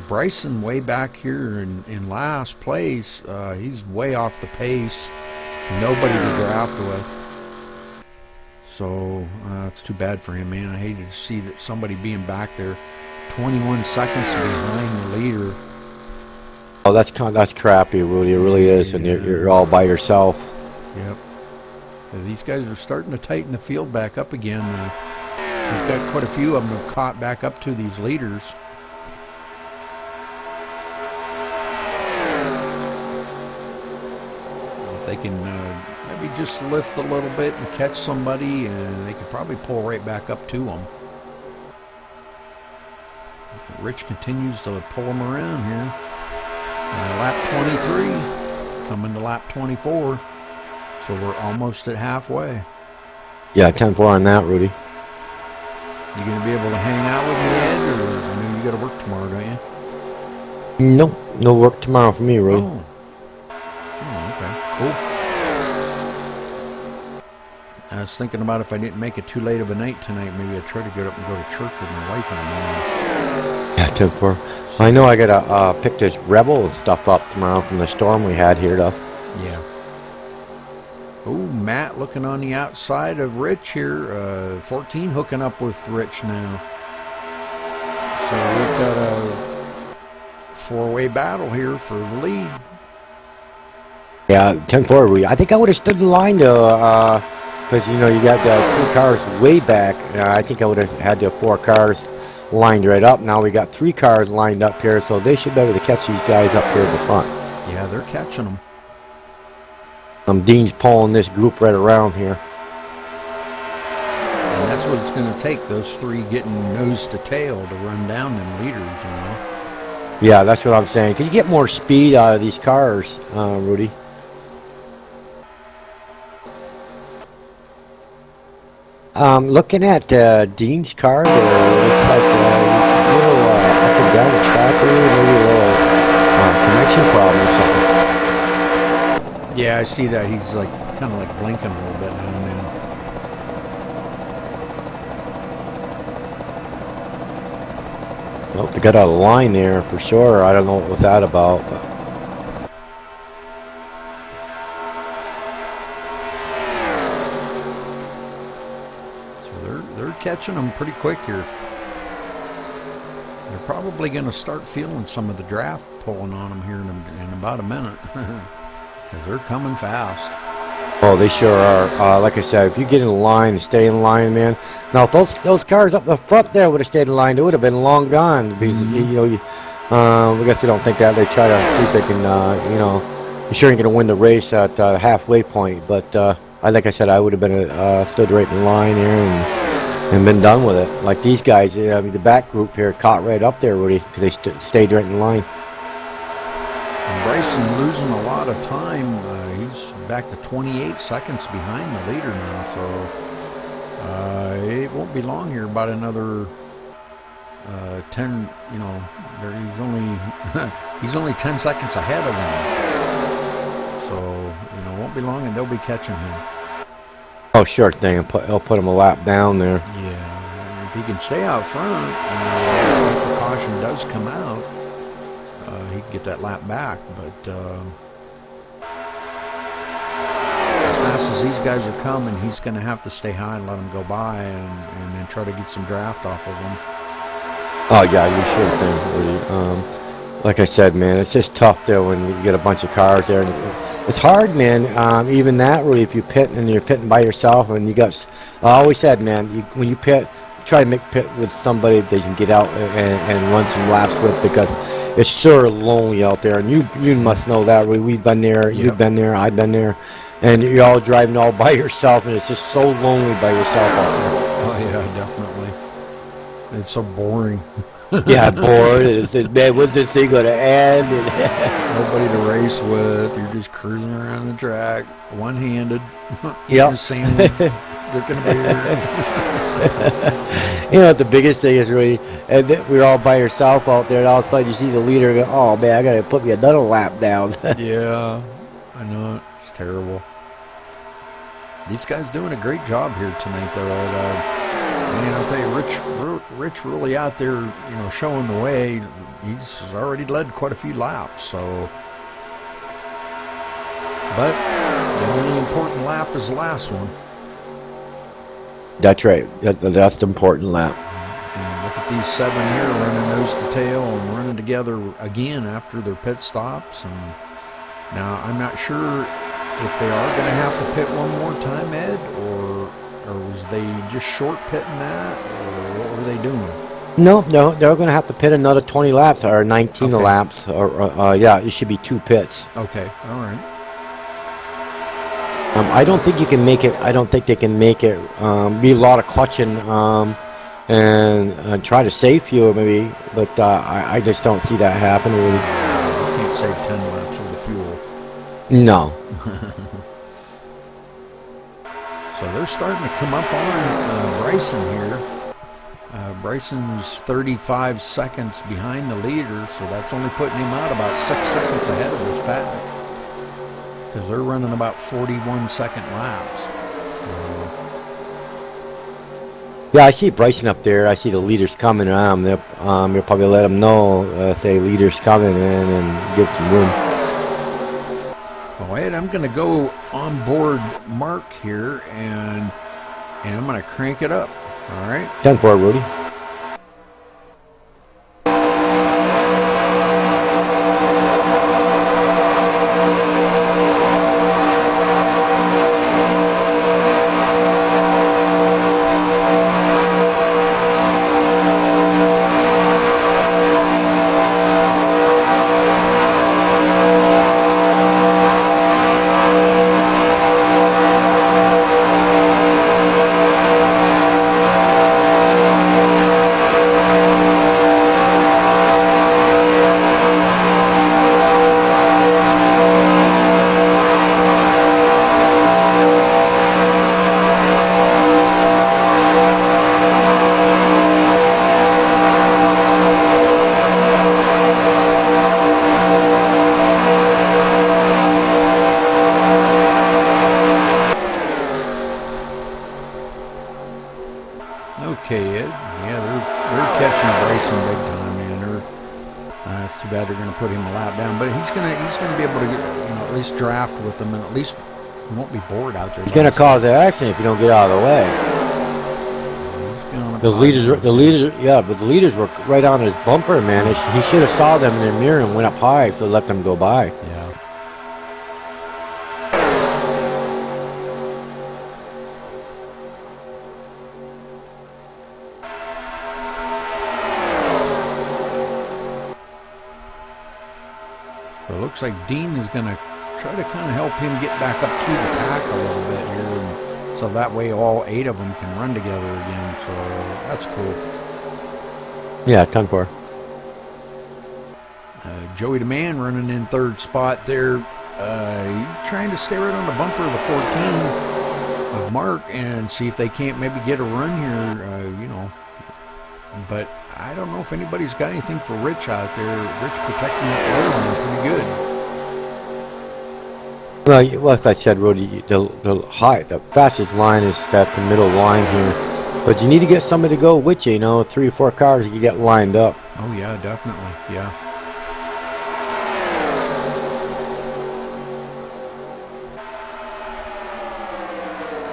Bryson way back here in last place. He's way off the pace. Nobody to draft with. So it's too bad for him, man. I hated to see that somebody being back there 21 seconds behind the leader. Oh, that's crappy, Rudy. It really is, and you're all by yourself. Yep. These guys are starting to tighten the field back up again. We've got quite a few of them have caught back up to these leaders. If they can maybe just lift a little bit and catch somebody, and they could probably pull right back up to them. Rich continues to pull them around here. Lap 23, coming to lap 24. So we're almost at halfway. Yeah, 10-4 on that, Rudy. You gonna be able to hang out with me, Ed, or I know you got to work tomorrow, don't you? Nope, no work tomorrow for me, Rudy. Oh, okay, cool. I was thinking about if I didn't make it too late of a night tonight, maybe I'd try to get up and go to church with my wife in the morning. Yeah, 10-4. I know I gotta pick this Rebel and stuff up tomorrow from the storm we had here, though. Yeah. Oh, Matt looking on the outside of Rich here. 14 hooking up with Rich now. So we've got a four-way battle here for the lead. Yeah, 10-4, Rudy. I think I would have stood in line to, because, you got the 2 cars way back. I think I would have had the 4 cars lined right up. Now we got 3 cars lined up here, so they should be able to catch these guys up here in the front. Yeah, they're catching them. Dean's pulling this group right around here. And that's That's what it's going to take, those three getting nose to tail to run down them leaders, you know. Yeah, that's what I'm saying. Can you get more speed out of these cars, Rudy? Looking at Dean's car there, it looks like he's a little up and down the track, maybe a little connection problem or something. Yeah, I see that. He's like kind of like blinking a little bit now and then. Nope, they got out of line there for sure. I don't know what was that about. But. So they're catching them pretty quick here. They're probably going to start feeling some of the draft pulling on them here in about a minute. Because they're coming fast. Oh, they sure are. Like I said, if you get in line, stay in line, man. Now, if those cars up the front there would have stayed in line, they would have been long gone. Because, I guess they don't think that. They try to see if they can, you sure ain't going to win the race at halfway point. But, like I said, I would have been stood right in line here and been done with it. Like these guys, the back group here caught right up there, Rudy, because they stayed right in line. Bryson losing a lot of time. He's back to 28 seconds behind the leader now, so it won't be long here. About another 10. He's only 10 seconds ahead of them. So it won't be long, and they'll be catching him. Oh, sure thing. He'll put him a lap down there. Yeah, if he can stay out front, if the caution does come out, he can get that lap back. But as fast as these guys are coming, he's going to have to stay high and let them go by, and then try to get some draft off of them. Oh yeah, you sure thing, Rudy. Like I said, man, it's just tough there when you get a bunch of cars there. It's hard, man. Even that, Rudy, if you pit and you're pitting by yourself, and you got. I always said, man, when you pit, try to make pit with somebody that you can get out and run some laps with, because it's sure lonely out there, and you must know that. We've been there, Yep. You've been there, I've been there, and you're all driving all by yourself, and it's just so lonely by yourself out there. Oh yeah, definitely. It's so boring. Yeah, bored. Man, when's this thing gonna end? Nobody to race with. You're just cruising around the track, one-handed. Yep. Sandwich, drinking a beer. The biggest thing is really, and we're all by yourself out there, and all of a sudden you see the leader go, oh man, I gotta put me another lap down. Yeah, I know it. It's terrible. These guys doing a great job here tonight, though. Man, I'll tell you, Rich really out there, showing the way. He's already led quite a few laps, so. But the only important lap is the last one. That's right. That's the important lap. And look at these 7 here running nose to tail and running together again after their pit stops. And now I'm not sure if they are going to have to pit one more time, Ed, or was they just short pitting that, or what were they doing? No, they're going to have to pit another 20 laps or 19 Okay. laps, or yeah, it should be 2 pits. Okay, all right. I don't think you can make it. I don't think they can make it. Be a lot of clutching and try to save fuel maybe, but I just don't see that happening. Really. You can't save 10 laps of the fuel. No. So they're starting to come up on Bryson here. Bryson's 35 seconds behind the leader, so that's only putting him out about 6 seconds ahead of his pack. Because they're running about 41-second laps. Yeah, I see Bryson up there. I see the leaders coming around. They'll probably let them know, say leaders coming in, and give some room. Well, Ed, I'm going to go on board Mark here, and I'm going to crank it up. All right? 10-4, Rudy. that are going to put him a lap down. But he's going to be able to get, at least draft with them, and at least he won't be bored out there. He's going to cause an accident if you don't get out of the way. The leaders were right on his bumper, man. He should have saw them in their mirror and went up high, so let them go by. Yeah. So it looks like Dean is going to try to kind of help him get back up to the pack a little bit here, and so that way all 8 of them can run together again. So that's cool. Yeah, 10-4. Joey DeMann running in 3rd spot there. Trying to stay right on the bumper of the 14 of Mark and see if they can't maybe get a run here, But I don't know if anybody's got anything for Rich out there. Rich protecting that low line pretty good. Well, like I said, Rudy, the fastest line is that the middle line here. But you need to get somebody to go with you, 3 or 4 cars you get lined up. Oh yeah, definitely, yeah.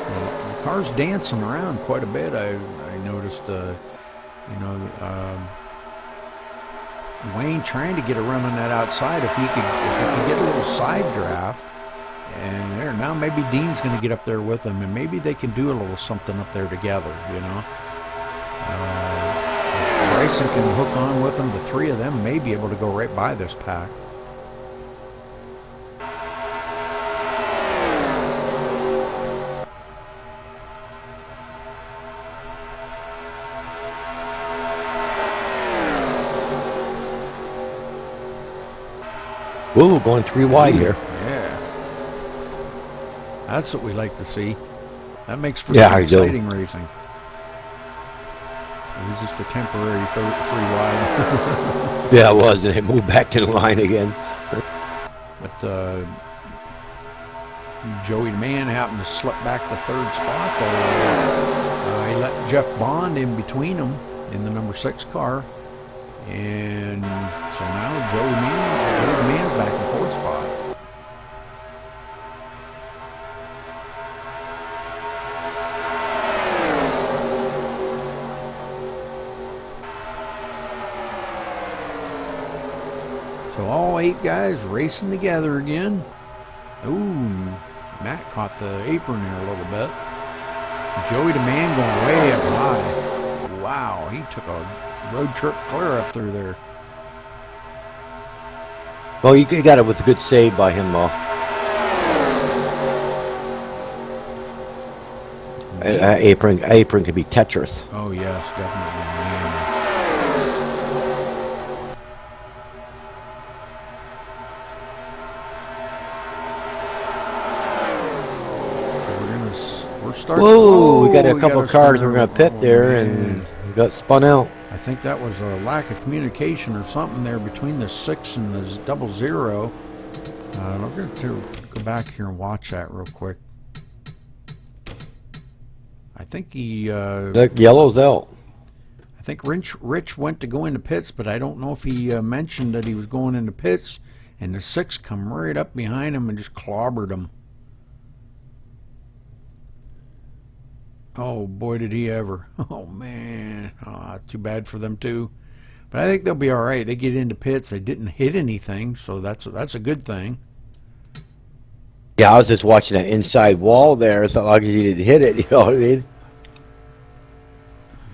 Well, the car's dancing around quite a bit. I noticed, Wayne trying to get a run on that outside if he could get a little side draft. And there, now maybe Dean's going to get up there with him, and maybe they can do a little something up there together, If Bryson can hook on with them, the 3 of them may be able to go right by this pack. Whoa, going 3 wide here. Yeah. That's what we like to see. That makes for some exciting racing. It was just a temporary 3 wide. Yeah, it was. And it moved back to the line again. But Joey DeMann happened to slip back to 3rd spot there. He let Jeff Bond in between them in the number 6 car. And so now Joey DeMann's back in 4th spot. So all 8 guys racing together again. Ooh, Matt caught the apron there a little bit. Joey DeMann going way up high. Wow, he took a road trip clear up through there. Well, you got it. Was a good save by him, though. Apron could be Tetris. Oh yes, definitely. Man. So we're starting. Whoa, we got a couple of cars we're gonna pit there, and we got spun out. I think that was a lack of communication or something there between the 6 and the 00. I'm going to go back here and watch that real quick. I think he... That yellow's out. I think Rich went to go into pits, but I don't know if he mentioned that he was going into pits, and the 6 come right up behind him and just clobbered him. Oh, boy, did he ever. Oh, man. Too bad for them, too. But I think they'll be all right. They get into pits. They didn't hit anything, so that's a good thing. Yeah, I was just watching that inside wall there. It's not like he didn't hit it, you know what I mean?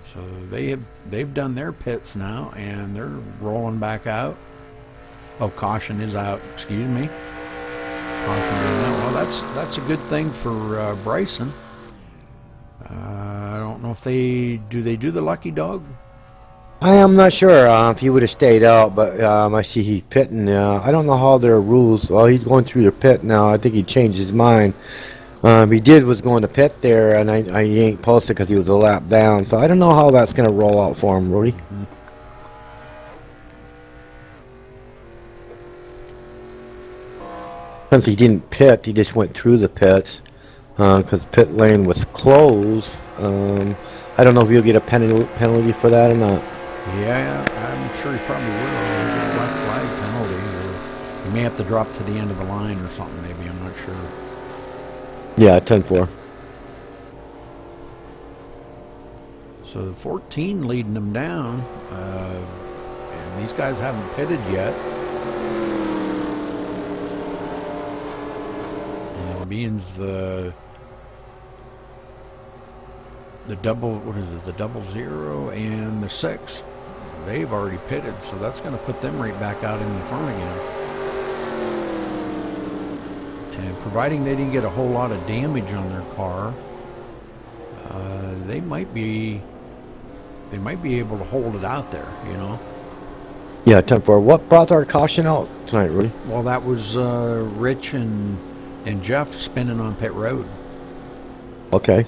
So they've done their pits now, and they're rolling back out. Oh, caution is out. Excuse me. Caution being out. Well, that's a good thing for Bryson. I don't know if they do the lucky dog. I am not sure if he would have stayed out, but I see he's pitting. I don't know how their rules. Well, he's going through the pit now. I think he changed his mind. He was going to pit there, and he ain't posted because he was a lap down. So I don't know how that's going to roll out for him, Rudy. Mm-hmm. Since he didn't pit, he just went through the pits. Because pit lane was closed. I don't know if you'll get a penalty for that or not. Yeah, I'm sure he probably will. Black flag may have to drop to the end of the line or something, maybe. I'm not sure. Yeah, 10-4. So the 14 leading them down. And these guys haven't pitted yet. And being the double, what is it, the 00 and the 6, they've already pitted, so that's going to put them right back out in the front again. And providing they didn't get a whole lot of damage on their car, they might be able to hold it out there, you know. Yeah, 10-4. What brought our caution out tonight, Rudy? Well, that was Rich and Jeff spinning on pit road. Okay.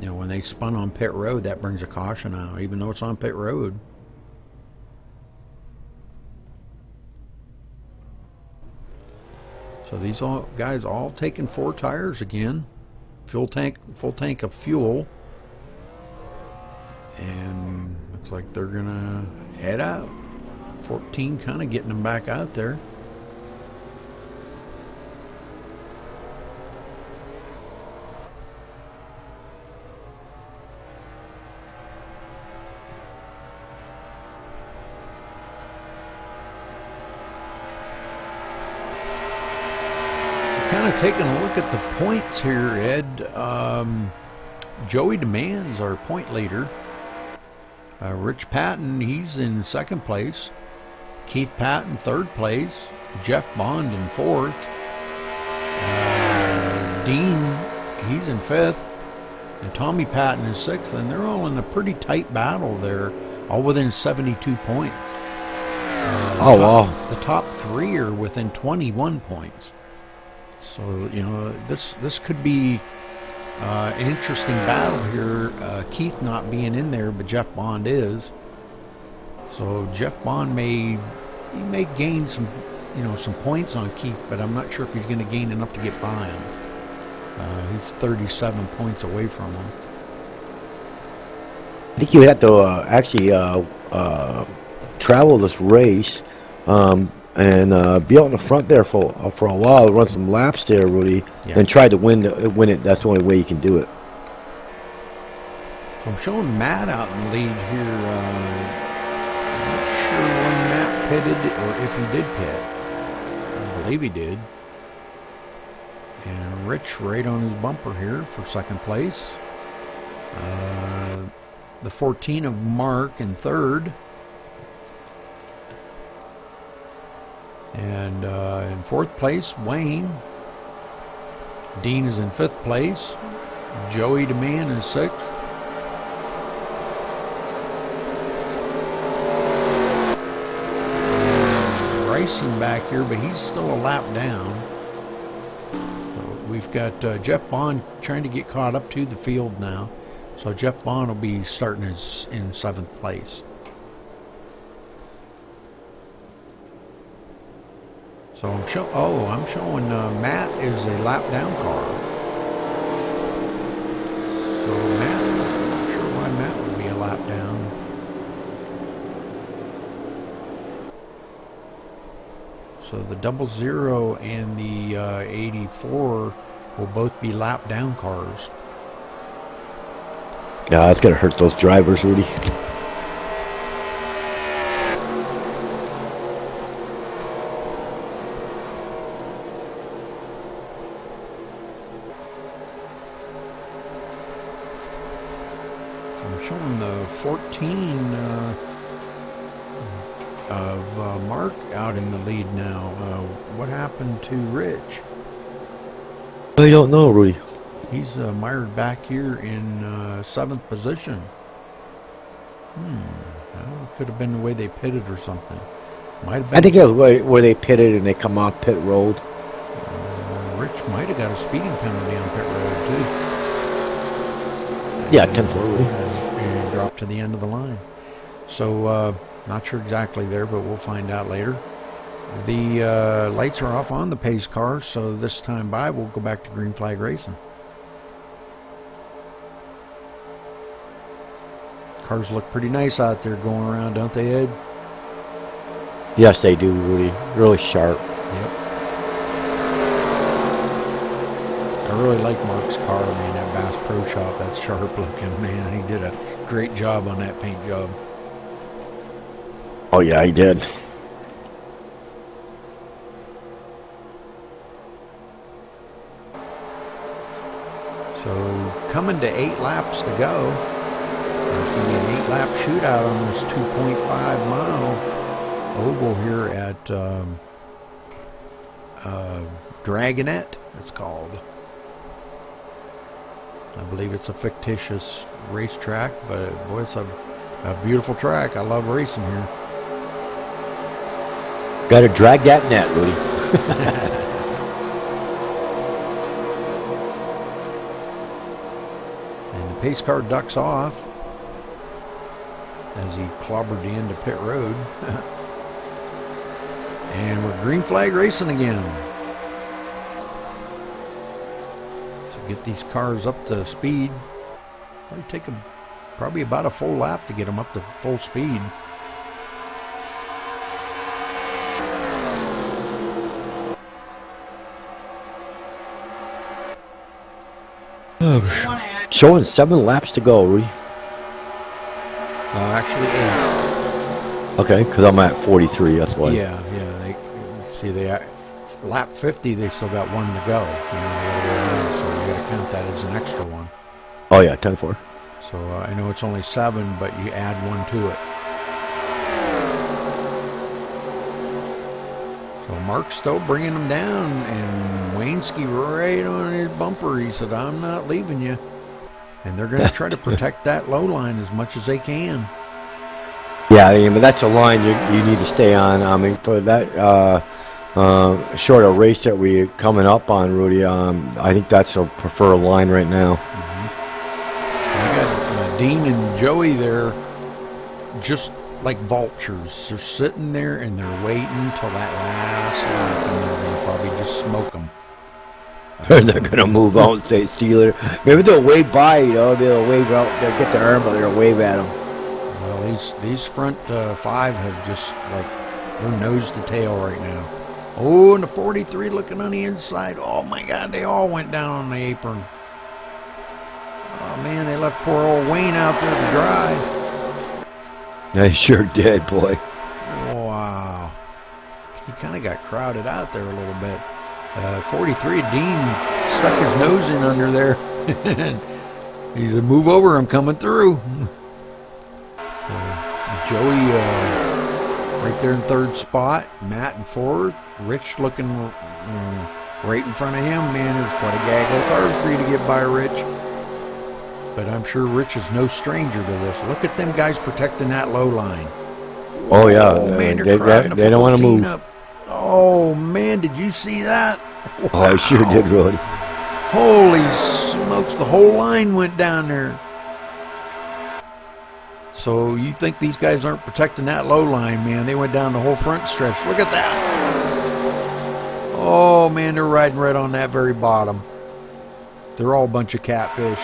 You know, when they spun on pit road, that brings a caution out, even though it's on pit road. So these guys all taking 4 tires again. Full tank of fuel. And looks like they're gonna head out. 14 kind of getting them back out there. Kind of taking a look at the points here, Ed. Joey Demand's our point leader. Rich Patton, he's in 2nd place. Keith Patton, 3rd place. Jeff Bond in 4th. Dean, he's in 5th. And Tommy Patton is 6th. And they're all in a pretty tight battle there, all within 72 points. Wow. The top 3 are within 21 points. So, you know, this could be an interesting battle here. Keith not being in there, but Jeff Bond is. So Jeff Bond may gain some points on Keith, but I'm not sure if he's going to gain enough to get by him. He's 37 points away from him. I think you have to actually travel this race and be out in the front there for a while, run some laps there, Rudy, and try to win it. That's the only way you can do it. So I'm showing Matt out in the lead here. I'm not sure when Matt pitted or if he did pit. I believe he did. And Rich right on his bumper here for 2nd place. The 14 of Mark in 3rd. And in 4th place, Wayne. Dean is in 5th place. Joey Demand in 6th. Racing back here, but he's still a lap down. We've got Jeff Bond trying to get caught up to the field now. So Jeff Bond will be starting in 7th place. So I'm showing Matt is a lap down car. So Matt, I'm not sure why Matt would be a lap down. So the 00 and the 84 will both be lap down cars. Yeah, that's gonna hurt those drivers, Rudy. I'm showing the 14 of Mark out in the lead now. What happened to Rich? I don't know, Rudy. He's mired back here in 7th position. Well, it could have been the way they pitted or something. Might have been. I think it was where they pitted and they come off pit road. Rich might have got a speeding penalty on pit road too. Yeah, 10-4. And dropped to the end of the line. So not sure exactly there, but we'll find out later. The lights are off on the pace car, so this time by we'll go back to green flag racing. Cars look pretty nice out there going around, don't they, Ed? Yes, they do, Rudy. Really sharp. Yep. I really like Mark's car, man. That Bass Pro Shop, that's sharp looking, man. He did a great job on that paint job. Oh yeah, he did. So coming to 8 laps to go. There's going to be an 8-lap shootout on this 2.5-mile oval here at Dragonnett, it's called. I believe it's a fictitious racetrack, but boy, it's a beautiful track. I love racing here. Got to drag that net, Rudy. And the pace car ducks off as he clobbered the end of pit road. And we're green flag racing again. So get these cars up to speed. Probably take probably about a full lap to get them up to full speed. Showing 7 laps to go, Rudy. Actually 8. Okay, because I'm at 43, that's why. Yeah. They lap 50, they still got 1 to go. You know, they gotta go around, so you got to count that as an extra one. Oh yeah, 10-4. So I know it's only 7, but you add 1 to it. So Mark's still bringing them down, and Wayneski right on his bumper. He said, "I'm not leaving you." And they're going to try to protect that low line as much as they can. Yeah, I mean, but that's a line you need to stay on. I mean, for that shorter race that we're coming up on, Rudy, I think that's a preferred line right now. I got Dean and Joey there just like vultures. They're sitting there and they're waiting till that last lap, and they're going to probably just smoke them. They're going to move out and say, "See you later." Maybe they'll wave by, you know, they'll wave out, they'll get their arm, but they'll wave at them. Well, these front 5 have just, like, they're nose to tail right now. Oh, and the 43 looking on the inside. Oh, my God, they all went down on the apron. Oh, man, they left poor old Wayne out there to dry. They sure did, boy. Wow. He kind of got crowded out there a little bit. 43, Dean stuck his nose in under there. He said, "Move over, I'm coming through." Joey right there in 3rd spot. Matt in 4th. Rich looking right in front of him. Man, there's quite a gaggle of cars for you to get by Rich. But I'm sure Rich is no stranger to this. Look at them guys protecting that low line. Oh, yeah. Oh, man, they don't want to move. Up. Oh, man, did you see that? Wow. Oh, I sure did, Rudy. Holy smokes, the whole line went down there. So you think these guys aren't protecting that low line, man. They went down the whole front stretch. Look at that. Oh, man, they're riding right on that very bottom. They're all a bunch of catfish.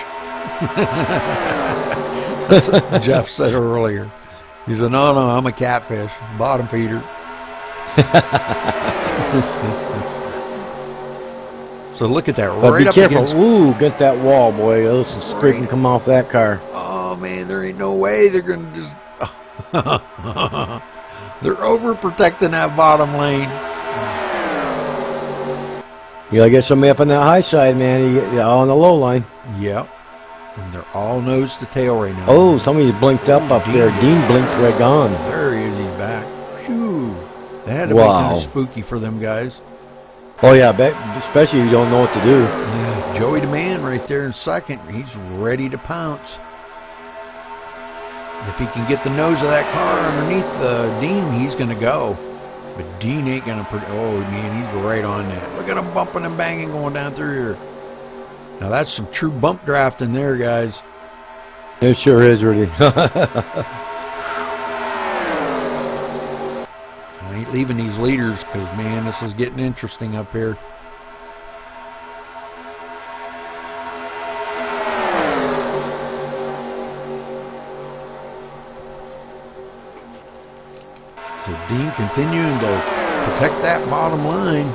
That's what Jeff said earlier. He said, no, I'm a catfish. Bottom feeder. So look at that, but right be up careful. against... Ooh, get that wall, boy. Those spit can come off that car. Oh, man, there ain't no way they're going to just... They're overprotecting that bottom lane. You gotta get somebody up on that high side, man. You on the low line. Yep. And they're all nose to tail right now. Oh, somebody blinked up there. Dean blinked right gone. There he is, he's back. Phew. That had to be kind of spooky for them guys. Oh, yeah, especially if you don't know what to do. Yeah, Joey the man right there in 2nd. He's ready to pounce. If he can get the nose of that car underneath Dean, he's going to go. But Dean ain't going to... Oh, man, he's right on that. Look at him bumping and banging going down through here. Now, that's some true bump drafting there, guys. It sure is, really. I ain't leaving these leaders because, man, this is getting interesting up here. So So Dean continuing to protect that bottom line.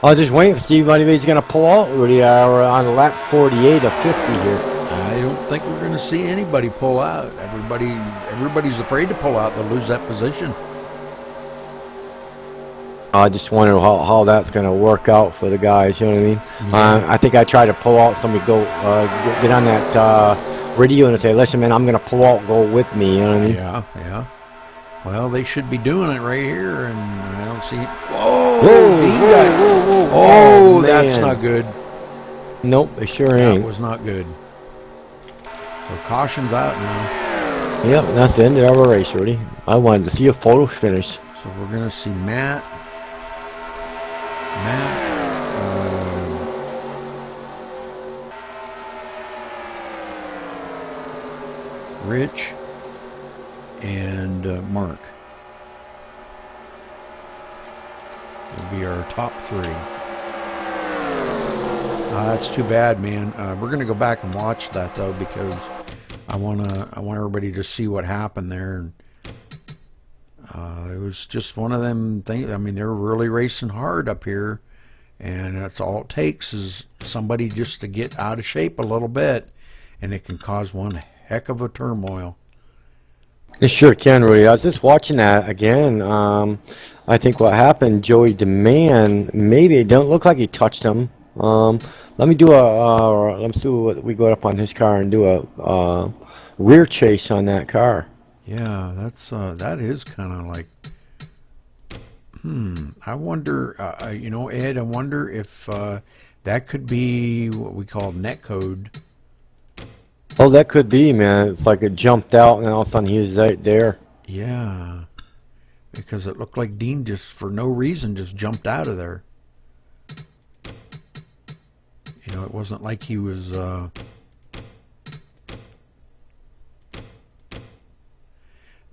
I was just waiting to see if anybody's going to pull out. We're on lap 48 of 50 here. I don't think we're going to see anybody pull out. Everybody's afraid to pull out. They'll lose that position. I just wonder how that's going to work out for the guys. You know what I mean? Yeah. I think I tried to pull out. Somebody go get on that radio and say, "Listen, man, I'm going to pull out. Go with me." You know what I mean? Yeah. Well, they should be doing it right here, and I don't see. Whoa! Whoa, that's man. not good. Nope, it sure ain't. That was not good. So caution's out now. Yep, that's the end of our race, Rudy. I wanted to see a photo finish. So we're gonna see Matt, Rich, and Mark will be our top three. That's too bad, man. We're gonna go back and watch that though, because I want everybody to see what happened there. It was just one of them things. I mean, they're really racing hard up here, and that's all it takes is somebody just to get out of shape a little bit, and it can cause one heck of a turmoil. It sure can, Rudy. I was just watching that again. I think what happened, Joey Demand, maybe it don't look like he touched him. Let me do let's do what we go up on his car and do a rear chase on that car. Yeah, that is kind of like, I wonder, Ed, I wonder if that could be what we call net code. Oh, that could be, man. It's like it jumped out, and then all of a sudden he was right there. Yeah, because it looked like Dean just, for no reason, just jumped out of there. You know, it wasn't like he was...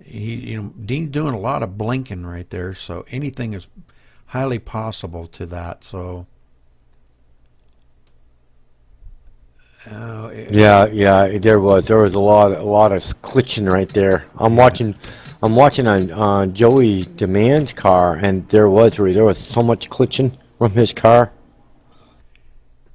Dean's doing a lot of blinking right there, so anything is highly possible to that. So, yeah, there was a lot of glitching right there. I'm watching on Joey Demand's car, and there was so much glitching from his car.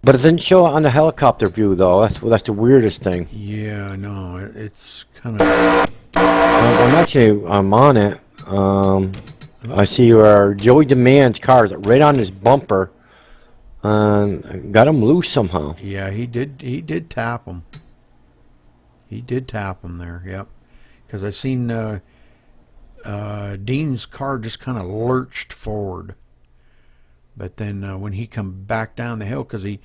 But it didn't show it on the helicopter view, though. That's the weirdest thing. Yeah, no, it's kind of. I'm on it. I see where Joey Demand's car is right on his bumper. Got him loose somehow. Yeah, he did tap him. He did tap him there. Yep. Because I seen Dean's car just kind of lurched forward. But then when he come back down the hill, because he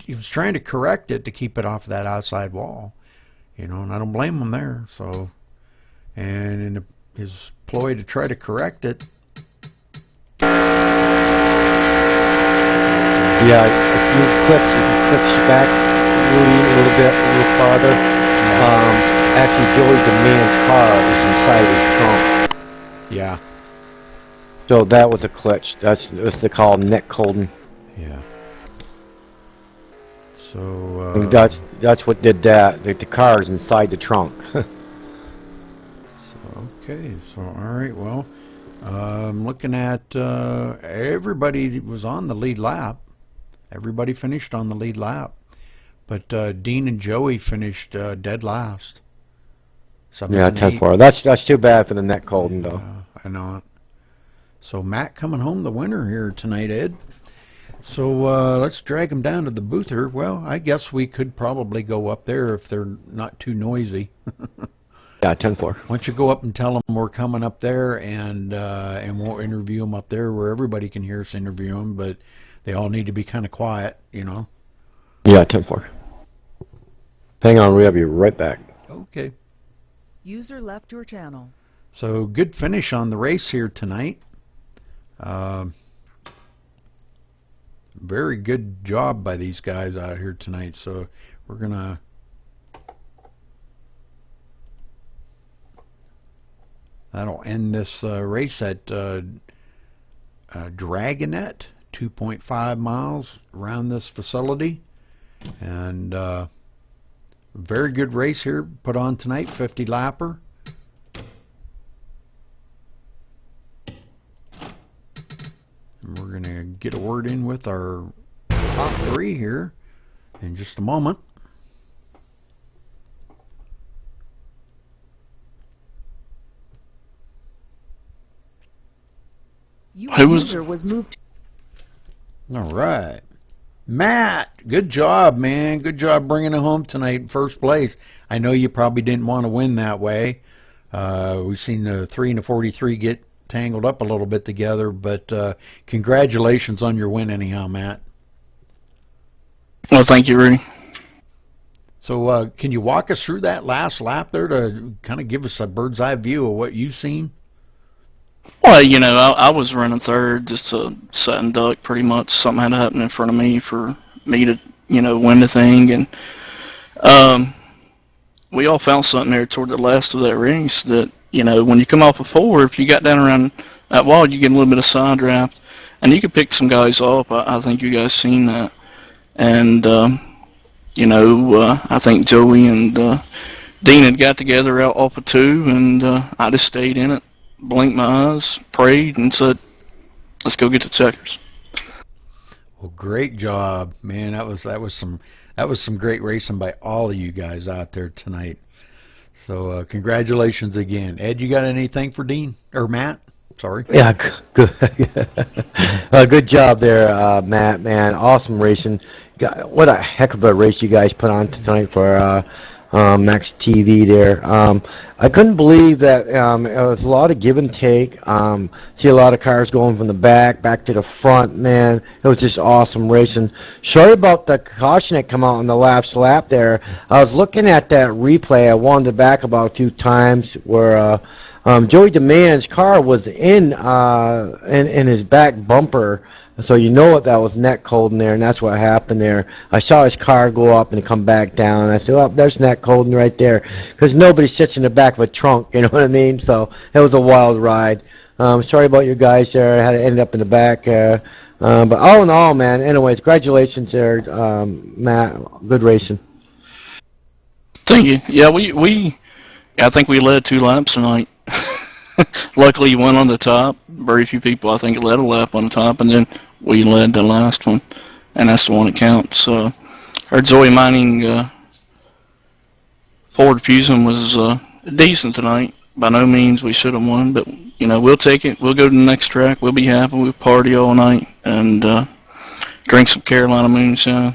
was trying to correct it to keep it off that outside wall, and I don't blame him there. So, and in his ploy to try to correct it. Yeah, if you clip back Rudy a little farther. Actually, Joey Demand's car is inside his trunk. Yeah. So that was a glitch. That's they call net coding. Yeah. So that's what did that. The car's inside the trunk. So okay. So all right. Well, I'm looking at everybody was on the lead lap. Everybody finished on the lead lap, but Dean and Joey finished dead last. Yeah, 10-4. That's too bad for the net coding though. I know it. So Matt coming home the winner here tonight, Ed. So let's drag him down to the booth here. Well, I guess we could probably go up there if they're not too noisy. Yeah, 10-4. Why don't you go up and tell them we're coming up there, and we'll interview them up there where everybody can hear us interview them, but they all need to be kind of quiet, Yeah, 10-4. Hang on, we'll be right back. Okay. User left your channel. So good finish on the race here tonight. Very good job by these guys out here tonight. So we're gonna that'll end this race at Dragonnett, 2.5 miles around this facility, and very good race here put on tonight, 50 lapper. to get a word in with our top 3 here in just a moment. User was moved. All right. Matt, good job, man. Good job bringing it home tonight in first place. I know you probably didn't want to win that way. We've seen the 3 and the 43 get tangled up a little bit together, but congratulations on your win anyhow, Matt. Well, thank you, Rudy. So can you walk us through that last lap there to kind of give us a bird's eye view of what you've seen? Well, you know, I was running third, just a sitting duck pretty much. Something had to happen in front of me for me to, you know, win the thing. And we all found something there toward the last of that race that, you know, when you come off of 4, if you got down around that wall, you get a little bit of side draft. And you could pick some guys off. I think you guys seen that. And, you know, I think Joey and Dean had got together out off of 2, and I just stayed in it. Blinked my eyes, prayed, and said, "Let's go get the checkers." Well, great job, man. That was some great racing by all of you guys out there tonight. So congratulations again, Ed. You got anything for Dean or Matt? Sorry. Yeah, good. Good job there, Matt. Man, awesome racing. What a heck of a race you guys put on tonight for Max TV there. I couldn't believe that it was a lot of give and take. See a lot of cars going from the back to the front, man. It was just awesome racing. Sorry about the caution that come out on the last lap there. I was looking at that replay. I wound it back about a few times where Joey DeMann's car was in his back bumper. So you know what, that was neck cold in there, and that's what happened there. I saw his car go up and come back down. I said, "Oh, there's neck cold right there," because nobody sits in the back of a trunk. You know what I mean? So it was a wild ride. Sorry about you guys there. I had to end up in the back. But all in all, man. Anyways, congratulations there, Matt. Good racing. Thank you. Yeah, I think we led 2 laps tonight. Luckily, you went on the top. Very few people, I think, led a lap on the top, and then we led the last one, and that's the one that counts. Our Zoe Mining Ford Fusion was decent tonight. By no means we should have won, but you know, we'll take it. We'll go to the next track. We'll be happy. We'll party all night and drink some Carolina moonshine.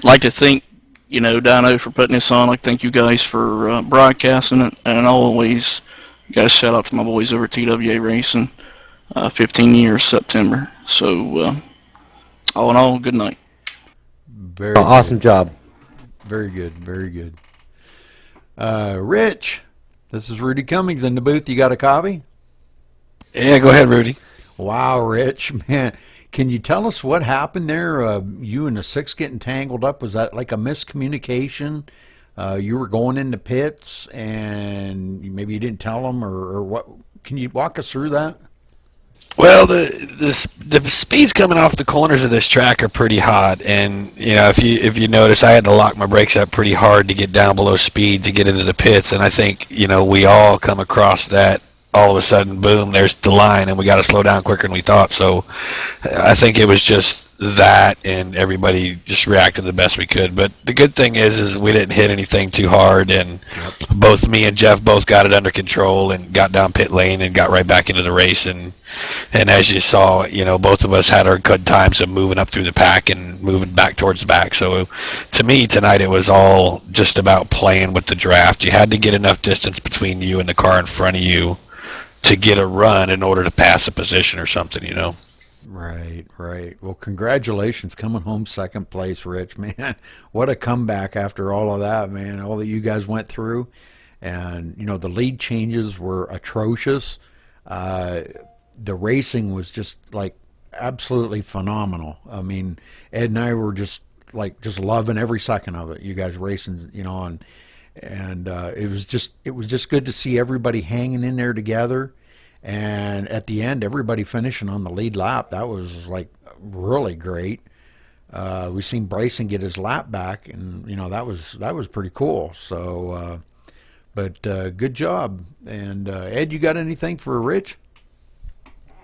Like to thank, you know, Dyno for putting this on. I thank you guys for broadcasting it, and always, you guys, shout out to my boys over at TWA Racing. 15 years September. So, all in all, good night. Very awesome job. Very good, very good. Rich, this is Rudy Cummings in the booth. You got a copy? Yeah, go ahead, Rudy. Wow, Rich, man. Can you tell us what happened there? You and the 6 getting tangled up. Was that like a miscommunication? You were going into pits and maybe you didn't tell them, or what? Can you walk us through that? Well, the speeds coming off the corners of this track are pretty hot, and you know, if you notice, I had to lock my brakes up pretty hard to get down below speed to get into the pits, and I think, you know, we all come across that. All of a sudden, boom, there's the line, and we got to slow down quicker than we thought. So I think it was just that, and everybody just reacted the best we could. But the good thing is we didn't hit anything too hard, and both me and Jeff both got it under control and got down pit lane and got right back into the race. And as you saw, you know, both of us had our good times of moving up through the pack and moving back towards the back. So to me, tonight, it was all just about playing with the draft. You had to get enough distance between you and the car in front of you to get a run in order to pass a position or something, you know. Right, right. Well, congratulations coming home second place, Rich, man. What a comeback after all of that, man. All that you guys went through. And, you know, the lead changes were atrocious. The racing was just, like, absolutely phenomenal. I mean, Ed and I were just loving every second of it. You guys racing, you know, and it was just good to see everybody hanging in there together, and at the end everybody finishing on the lead lap. That was like really great. We seen Bryson get his lap back, and you know, that was pretty cool. So but good job. And Ed, you got anything for Rich?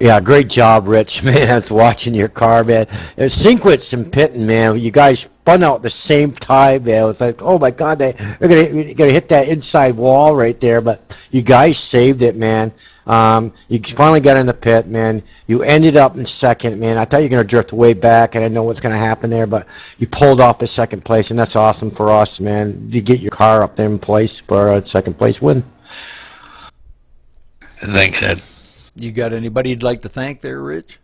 Yeah, great job, Rich. Man, I was watching your car, man. It was Sinkwitz and Pitton, man. You guys spun out at the same time, man. It was like, oh my God, they're gonna hit that inside wall right there. But you guys saved it, man. You finally got in the pit, man. You ended up in second, man. I thought you were gonna drift way back. I didn't know what's gonna happen there, but you pulled off the second place, and that's awesome for us, man. You get your car up there in place for a second place win. Thanks, Ed. You got anybody you'd like to thank there, Rich?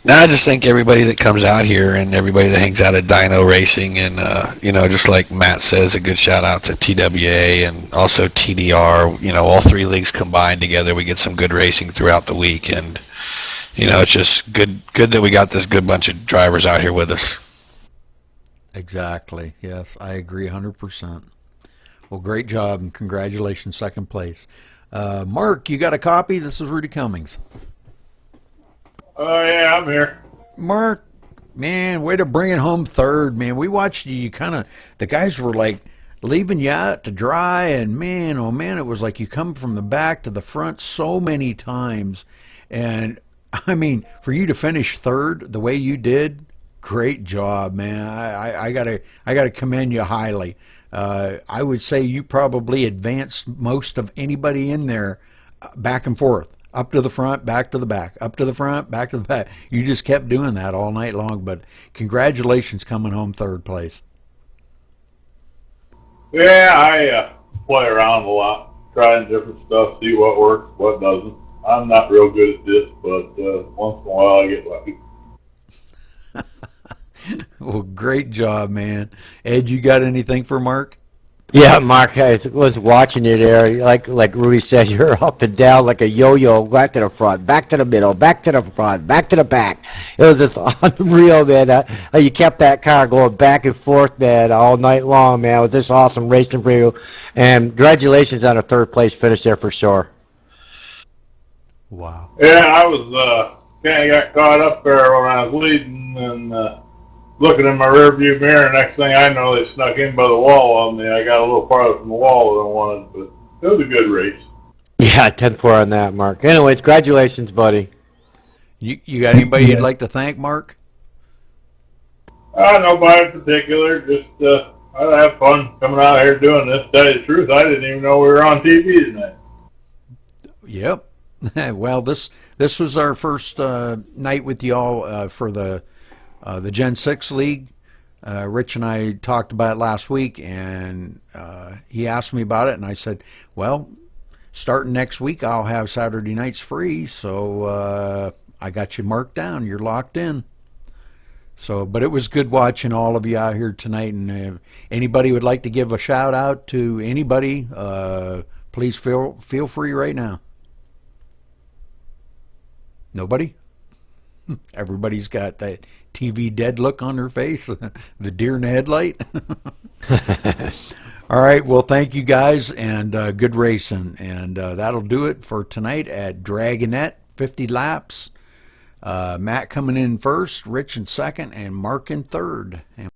No, I just thank everybody that comes out here and everybody that hangs out at Dyno Racing, and just like Matt says, a good shout out to TWA and also TDR. All three leagues combined together, we get some good racing throughout the week, and it's just good that we got this good bunch of drivers out here with us. Exactly. Yes, I agree 100%. Well, great job and congratulations, second place. Mark, you got a copy? This is Rudy Cummings. Oh, yeah, I'm here. Mark, man, way to bring it home third, man. We watched you the guys were like leaving you out to dry, and man, oh man, it was like you come from the back to the front so many times. And I mean, for you to finish third the way you did, great job, man. I gotta commend you highly. I would say you probably advanced most of anybody in there back and forth, up to the front, back to the back, up to the front, back to the back. You just kept doing that all night long, but congratulations coming home third place. Yeah, I play around a lot, trying different stuff, see what works, what doesn't. I'm not real good at this, but once in a while I get lucky. Well, great job, man. Ed, you got anything for Mark? Yeah, Mark, I was watching you there. Like Rudy said, you're up and down like a yo-yo, back to the front, back to the middle, back to the front, back to the back. It was just unreal, man. You kept that car going back and forth, man, all night long, man. It was just awesome racing for you. And congratulations on a third place finish there for sure. Wow. Yeah, I was kind of got caught up there when I was leading and looking in my rearview mirror. Next thing I know, they snuck in by the wall on me. I got a little farther from the wall than I wanted, but it was a good race. Yeah, 10-4 on that, Mark. Anyways, congratulations, buddy. You got anybody you'd like to thank, Mark? Nobody in particular. Just I have fun coming out here doing this. To tell you the truth, I didn't even know we were on TV tonight. Yep. Well, this was our first night with y'all for the Gen 6 League. Rich and I talked about it last week, and he asked me about it, and I said, well, starting next week, I'll have Saturday nights free, so I got you marked down. You're locked in. So, but it was good watching all of you out here tonight, and if anybody would like to give a shout out to anybody, please feel free right now. Nobody? Everybody's got that TV dead look on their face, the deer in the headlight. All right, well, thank you guys, and good racing. And that'll do it for tonight at Dragonnett, 50 laps. Matt coming in first, Rich in second, and Mark in third.